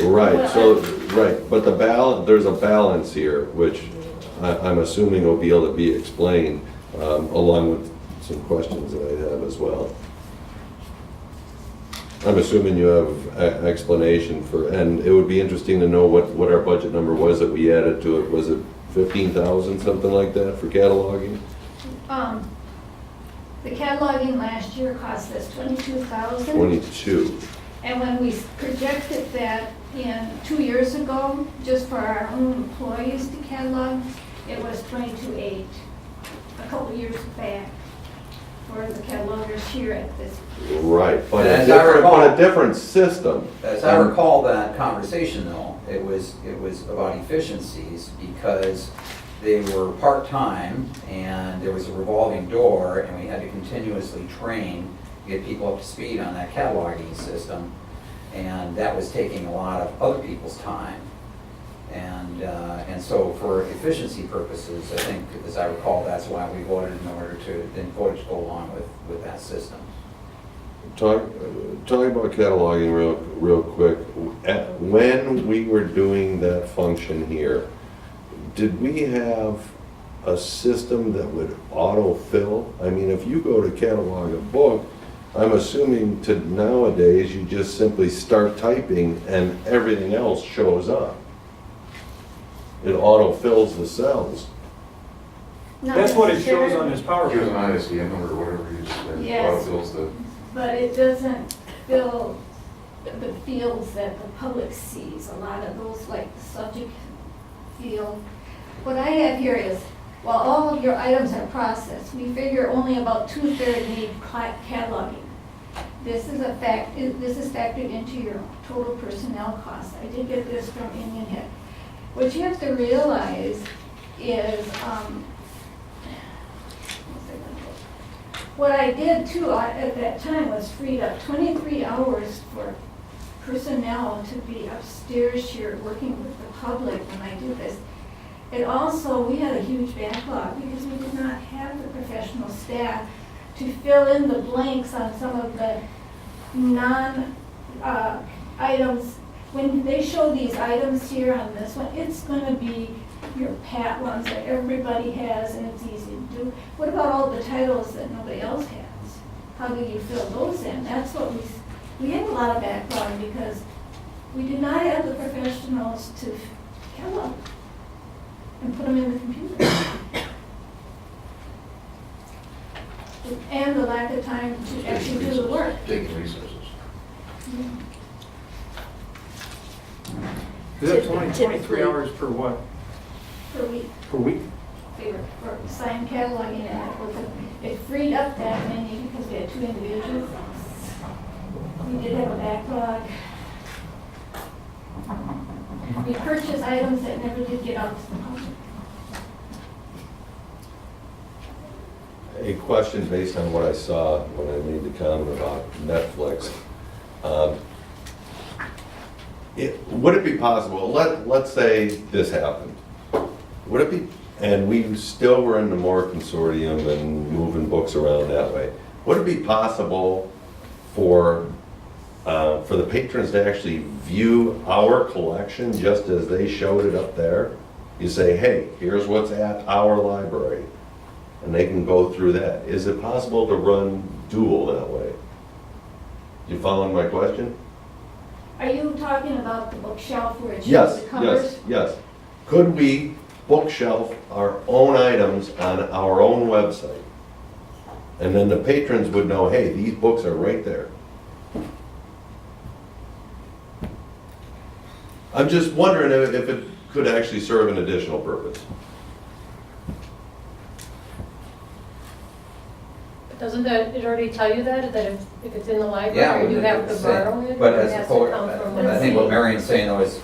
Right, but there's a balance here, which I'm assuming will be able to be explained, along with some questions that I have as well. I'm assuming you have explanation for, and it would be interesting to know what our budget number was that we added to it. Was it 15,000, something like that, for cataloging? The cataloging last year cost us 22,000. 22. And when we projected that in 2 years ago, just for our own employees to catalog, it was 22,800 a couple years back. for the catalogers here at this. Right, but a As I different, recall- but a different system. As I recall that conversation though, it was about efficiencies because they were part-time and there was a revolving door and we had to continuously train, get people up to speed on that cataloging system. And that was taking a lot of other people's time. And so for efficiency purposes, I think, as I recall, that's why we voted to go along with that system. Talking about cataloging real quick, when we were doing that function here, did we have a system that would autofill? I mean, if you go to catalog a book, I'm assuming to nowadays, you just simply start typing and everything else shows up. It autofills the cells. Not That's what it shows necessarily, on his Here's an PowerPoint. ISBN number, whatever you just, Yes. autofills the. But it doesn't fill the fields that the public sees, a lot of those, like the subject field. What I have here is, while all of your items are processed, we figure only about 2/3 need cataloging. This is factored into your total personnel costs. I did get this from Indian Head. What you have to realize is, what I did too at that time was freed up 23 hours for personnel to be upstairs here working with the public when I do this. It also, we had a huge backlog because we did not have the professional staff to fill in the blanks on some of the items. When they show these items here on this one, it's gonna be your pat ones that everybody has and it's easy to do. What about all the titles that nobody else has? How do you fill those in? That's what we had a lot of backlog because we did not have the professionals to catalog and put them in the computer. And the lack of time to actually do the work. Taking resources. Is that 23 hours per what? Per week. Per week? For signed cataloging, and it freed up that many because we had 2 individuals. We did have a backlog. We purchased items that never did get out to the public. A question based on what I saw when I made the comment about Netflix. Would it be possible, let's say this happened, would it be, and we still were in the more consortium and moving books around that way, would it be possible for the patrons to actually view our collection just as they showed it up there? You say, hey, here's what's at our library, and they can go through that. Is it possible to run dual that way? You following my question? Are you talking about the bookshelf where it shows Yes, the covers? yes. Could we bookshelf our own items on our own website? And then the patrons would know, hey, these books are right there. I'm just wondering if it could actually serve an additional purpose. Doesn't it already tell you that if it's in the Yeah, library, you have to it's borrow it? But or it as has the to come from I think what Marion's saying though is,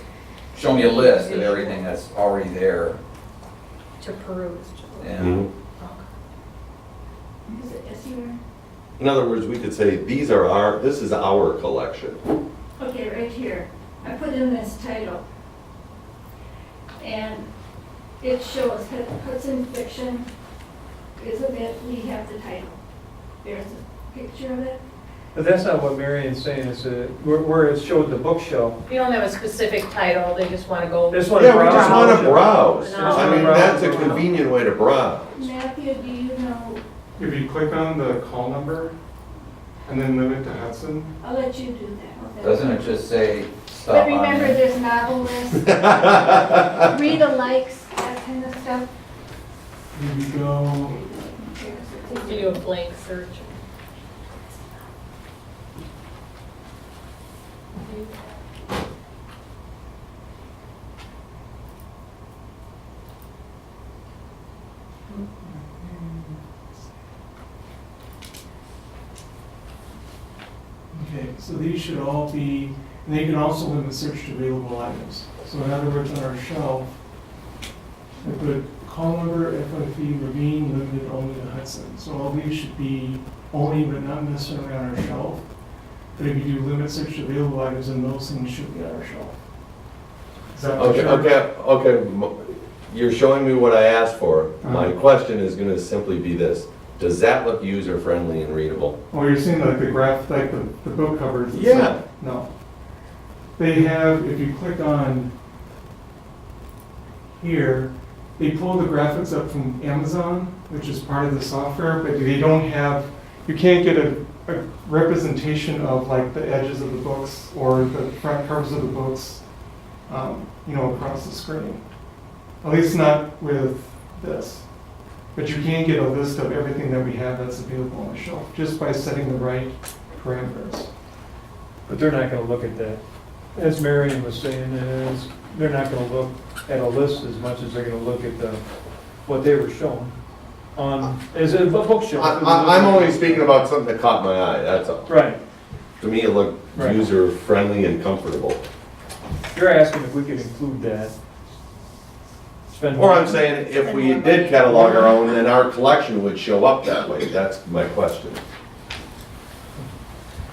show me a list of everything that's already there. To peruse. Yeah. Mhm. Is it SUR? In other words, we could say, this is our collection. Okay, right here. I put in this title. And it shows Hudson Fiction is a bit, we have the title. There's a picture of it. But that's not what Marion's saying, it's where it showed the bookshelf. You don't have a specific title, they just want to go. This one. Yeah, we just want to browse. No. I mean, that's a convenient way to browse. Matthew, do you know? If you click on the call number and then limit to Hudson, I'll let you do that. Doesn't it just say stop But on remember, there? there's novel lists, read alikes, that kind of stuff. you go, You do a blank search. Okay, so these should all be, and they can also limit search to available items. So in other words, on our shelf, I put call number, FFE, Ravine, limited only to Hudson. So all these should be only, but not necessarily on our shelf. But if you do limit search to available items, then those things should be on our shelf. Is that what you're- You're showing me what I asked for. My question is gonna simply be this: does that look user-friendly and readable? Oh, you're seeing like the graph, like the book covers? and Yeah. stuff? No. They have, if you click on here, they pull the graphics up from Amazon, which is part of the software, but they don't have, you can't get a representation of like the edges of the books or the front covers of the books, across the screen. At least not with this. But you can get a list of everything that we have that's available on the shelf, just by setting the right parameters. But they're not gonna look at that. As Marion was saying, they're not gonna look at a list as much as they're gonna look at what they were shown on, as a bookshelf. I'm only speaking about something that caught my eye, that's all. Right. To me, it looked Right. user-friendly and comfortable. You're asking if we could include that. Spend Or more- I'm saying, if we did catalog our own, then our collection would show up that way, that's my question.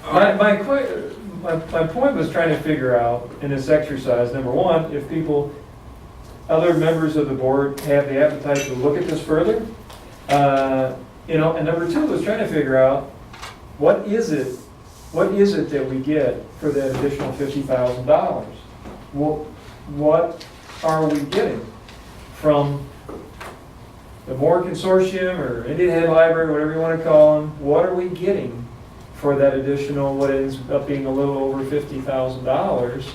My point was trying to figure out in this exercise, number one, if other members of the board have the appetite to look at this further. And number two was trying to figure out, what is it that we get for that additional $50,000? What are we getting from the Moore Consortium or Indian Head Library, whatever you want to call them? What are we getting for that additional, what ends up being a little over $50,000?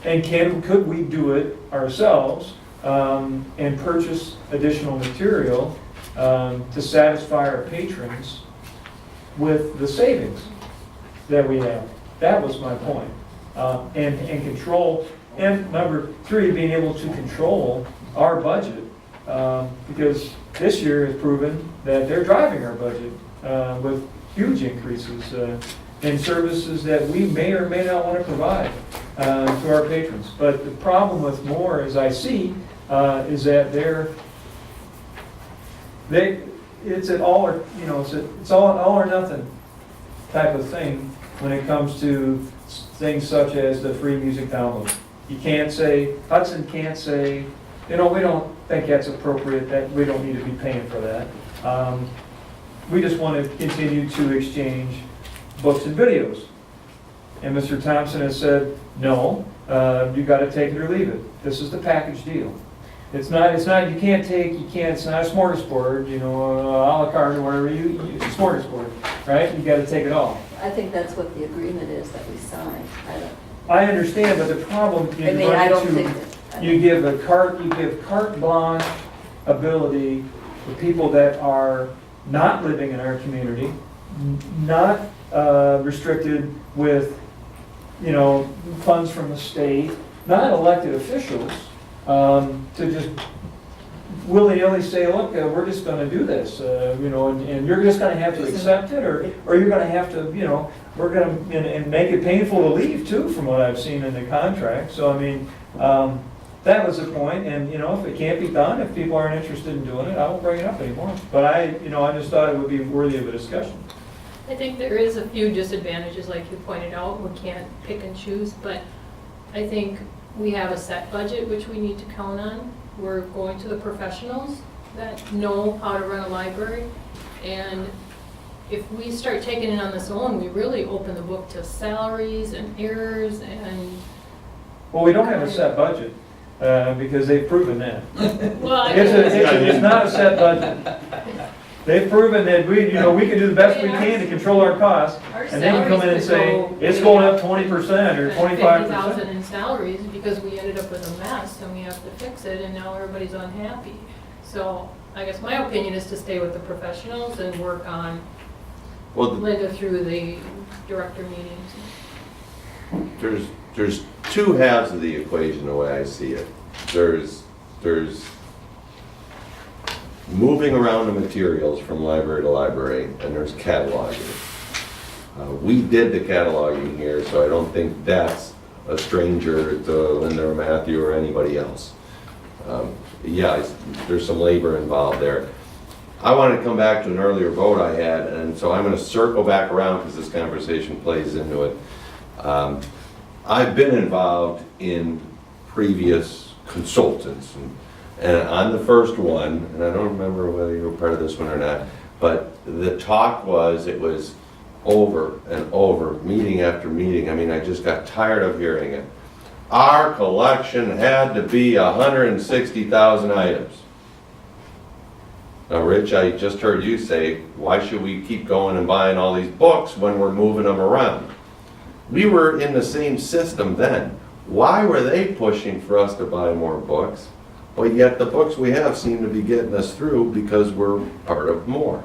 And could we do it ourselves and purchase additional material to satisfy our patrons with the savings that we have? That was my point. And control, and number three, being able to control our budget, because this year has proven that they're driving our budget with huge increases in services that we may or may not want to provide to our patrons. But the problem with Moore, as I see, is that it's an all or, it's all an all or nothing type of thing when it comes to things such as the free music download. You can't say, Hudson can't say, we don't think that's appropriate, that we don't need to be paying for that. We just want to continue to exchange books and videos. And Mr. Thompson has said, no, you got to take it or leave it. This is the package deal. It's not, it's not a smorgasbord, a la carte or whatever, it's a smorgasbord, right? You got to take it all. I think that's what the agreement is that we signed. I understand, but the problem is I don't think you give carte blanche ability for people that are not living in our community, not restricted with, funds from the state, not elected officials, to just willy-nilly say, look, we're just going to do this, and you're just going to have to accept it, or you're going to have to, we're going to, and make it painful to leave too, from what I've seen in the contract. So, that was the point, and, if it can't be done, if people aren't interested in doing it, I won't bring it up anymore. But I just thought it would be worthy of a discussion. I think there is a few disadvantages, like you pointed out, we can't pick and choose, but I think we have a set budget which we need to count on. We're going to the professionals that know how to run a library, and if we start taking it on this own, we really open the book to salaries and errors and... Well, we don't have a set budget, because they've proven that. Well, It's not a set budget. They've proven that we can do the best we can to control our costs, and then you come in and say, it's going up 20% or 25%. $50,000 in salaries because we ended up with a mess and we have to fix it, and now everybody's unhappy. So I guess my opinion is to stay with the professionals and work on Linda through the director meetings. There's two halves of the equation the way I see it. There's moving around the materials from library to library, and there's cataloging. We did the cataloging here, so I don't think that's a stranger to Linda or Matthew or anybody else. Yeah, there's some labor involved there. I wanted to come back to an earlier vote I had, and so I'm going to circle back around because this conversation plays into it. I've been involved in previous consultants, and on the first one, and I don't remember whether you were part of this one or not, but the talk was, it was over and over, meeting after meeting. I mean, I just got tired of hearing it. Our collection had to be 160,000 items. Now, Rich, I just heard you say, why should we keep going and buying all these books when we're moving them around? We were in the same system then. Why were they pushing for us to buy more books? But yet the books we have seem to be getting us through because we're part of more.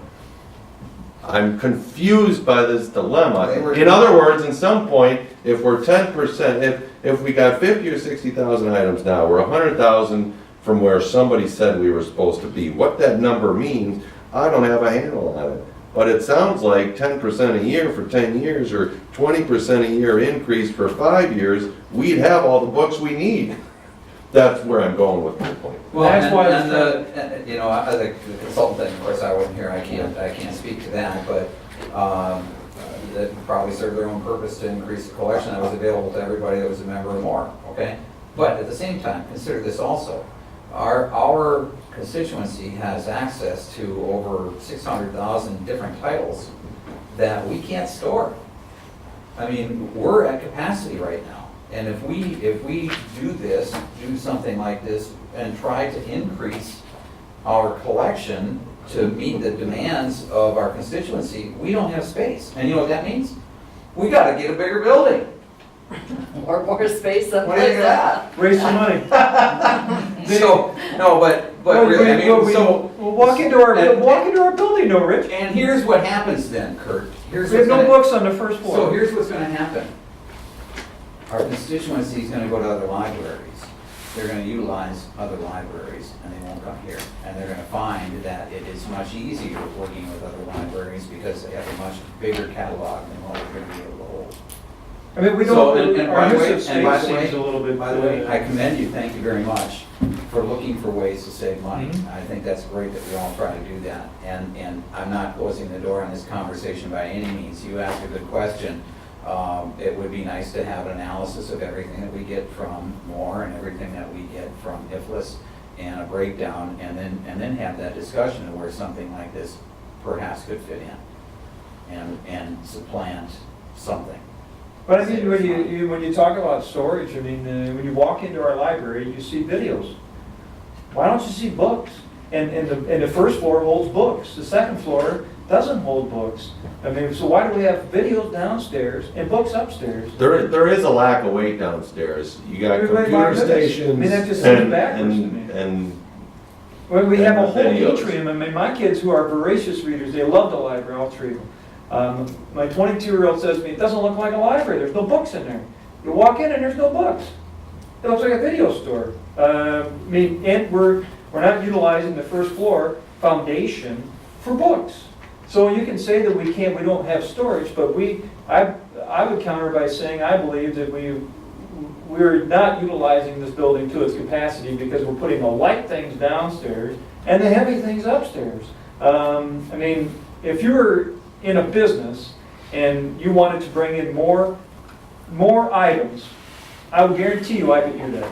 I'm confused by this dilemma. In other words, in some point, if we're 10%, if we got 50 or 60,000 items now, we're 100,000 from where somebody said we were supposed to be. What that number means, I don't have a handle on it. But it sounds like 10% a year for 10 years or 20% a year increase for 5 years, we'd have all the books we need. That's where I'm going with my point. Well, That's why and the, you know, the consultant thing, of course, I wasn't here, I can't speak to that, but that probably served their own purpose to increase the collection that was available to everybody that was a member or more, okay? But at the same time, consider this also. Our constituency has access to over 600,000 different titles that we can't store. I mean, we're at capacity right now. And if we do something like this and try to increase our collection to meet the demands of our constituency, we don't have space. And you know what that means? We gotta get a bigger building. Or more space up What is that? Raise some money. So, no, but really, I mean, so. We'll walk into our building, though, Rich. And here's what happens then, Kurt. Here's We have what's no gonna- books on the first floor. So here's what's gonna happen. Our constituency is gonna go to other libraries. They're gonna utilize other libraries, and they won't come here. And they're gonna find that it is much easier working with other libraries because they have a much bigger catalog than what we're gonna be able to hold. I mean, we So, don't, and our by the use way- of and by space the way- seems a little bit. By the way, I commend you, thank you very much, for looking for ways to save money. Mhm. I think that's great that we all try to do that. And I'm not closing the door on this conversation by any means. You asked a good question. It would be nice to have an analysis of everything that we get from Moore and everything that we get from IFLS and a breakdown, and then have that discussion of where something like this perhaps could fit in and supplant something. But I mean, when you talk about storage, I mean, when you walk into our library, you see videos. Why don't you see books? And the first floor holds books. The second floor doesn't hold books. I mean, so why do we have videos downstairs and books upstairs? There is a lack of weight downstairs. You got Everybody computer buys this. stations I mean, that just seems and, backwards to me. and Well, we have a whole Videos. atrium. I mean, my kids who are voracious readers, they love the library, all three of them. My 22-year-old says to me, it doesn't look like a library, there's no books in there. You walk in and there's no books. It looks like a video store. I mean, and we're not utilizing the first floor foundation for books. So you can say that we don't have storage, but I would counter by saying I believe that we're not utilizing this building to its capacity because we're putting the light things downstairs and the heavy things upstairs. I mean, if you were in a business and you wanted to bring in more items, I would guarantee you I could do that.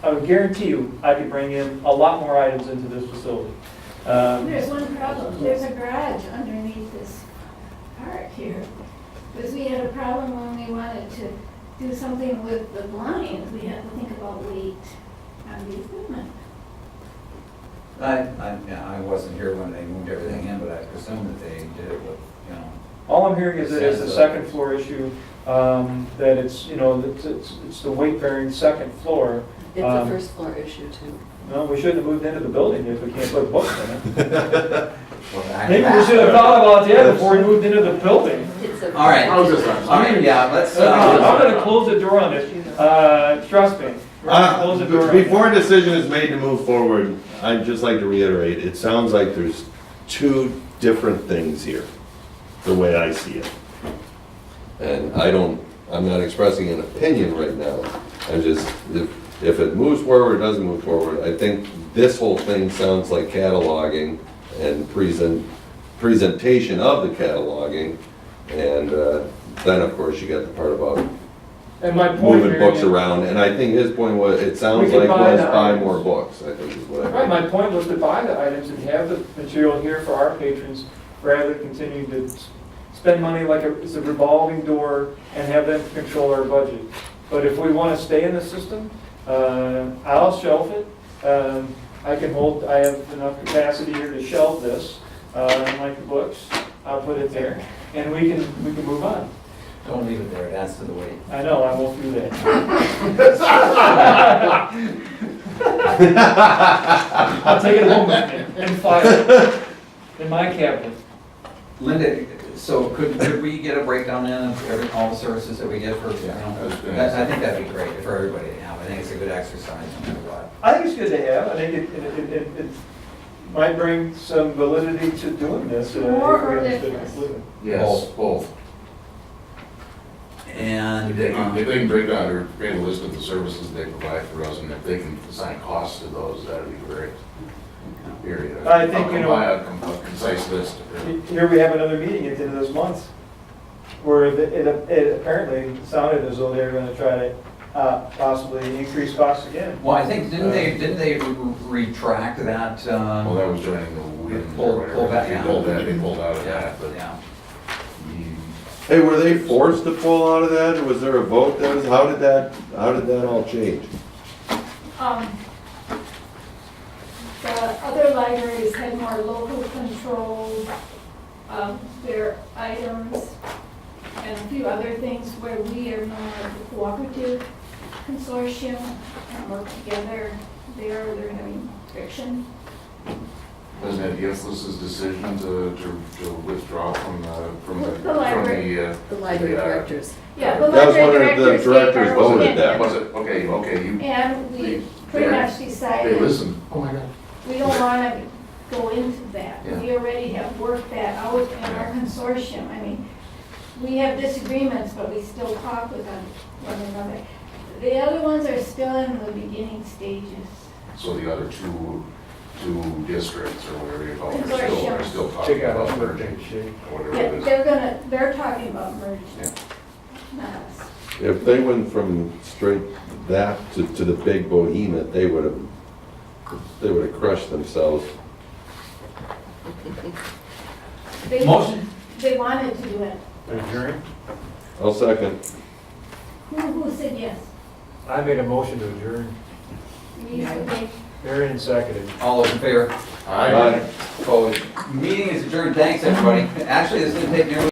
I would guarantee you I could bring in a lot more items into this facility. There's one problem, there's a garage underneath this part here. Because we had a problem when we wanted to do something with the blinds, we had to think about weight on the equipment. I wasn't here when they moved everything in, but I presume that they did it with, you know. All I'm hearing is that it's a second floor issue, that it's, you know, it's the weight-bearing second floor. It's a first floor issue too. No, we shouldn't have moved into the building if we can't put books in it. Well, Maybe we should have thought about that before we moved into the building. It's a All right, I was just all right, yeah, let's, I'm gonna close the door on this, trust me. We're gonna close the door on it. before a decision is made to move forward, I'd just like to reiterate, it sounds like there's two different things here, the way I see it. And I'm not expressing an opinion right now. I'm just, if it moves forward or doesn't move forward, I think this whole thing sounds like cataloging and presentation of the cataloging. And then, of course, you got the part about And my point, moving Mary books Ann- around. And I think his point was, it sounds We could like buy was the buy items. more books, I think is what I Right, meant. my point was to buy the items and have the material here for our patrons, rather than continuing to spend money like it's a revolving door and have them control our budget. But if we want to stay in the system, I'll shelf it. I have enough capacity here to shelve this, like the books. I'll put it there, and we can move on. Don't leave it there, it adds to the weight. I know, I won't do that. I'll take it home and file it in my cabinet. Linda, so could we get a breakdown in of all the services that we get for, you know, I think that'd be great for everybody to have. I think it's a good exercise no matter what. I think it's good to have. I think it might bring some validity to doing this. if More we or understood it less? completely. Yes, both. And, If they can break down or create a list of the services they provide for us, and if they can assign costs to those, that'd be great. Period. I think, you know- A concise list. Here we have another meeting at the end of this month, where it apparently sounded as though they were going to try to possibly increase costs again. well, I think, didn't they retract that? Well, that was during the wind Pull or whatever. back, yeah. They pulled out of that, but Yeah. Hey, were they forced to pull out of that, or was there a vote that was, how did that all change? The other libraries had more local control of their items and a few other things where we are more of a cooperative consortium and work together. They're having friction. wasn't it Giftless's decision to withdraw from The library. The library directors. Yeah, the That was one library of the directors gave directors our voted opinion. that. Was it? Okay, you, And we pretty They- much they decided listened. Oh my God. we don't want to go into that. Yeah. We already have worked that out in our consortium. I mean, we have disagreements, but we still talk with one another. The other ones are still in the beginning stages. So the other two districts or whatever you call it Consortium. are still talking Check out about our merging shape. or whatever it Yeah, is. they're talking about merging, Yeah. not us. If they went from straight that to the big behemoth, they would have crushed themselves. They- Motion? They wanted to do it. Adjourn? I'll second. Who said yes? I made a motion to adjourn. We, okay. Marion seconded. All those in favor? Aye. Opposed? Meeting is adjourned. Thanks, everybody. Actually, this didn't take nearly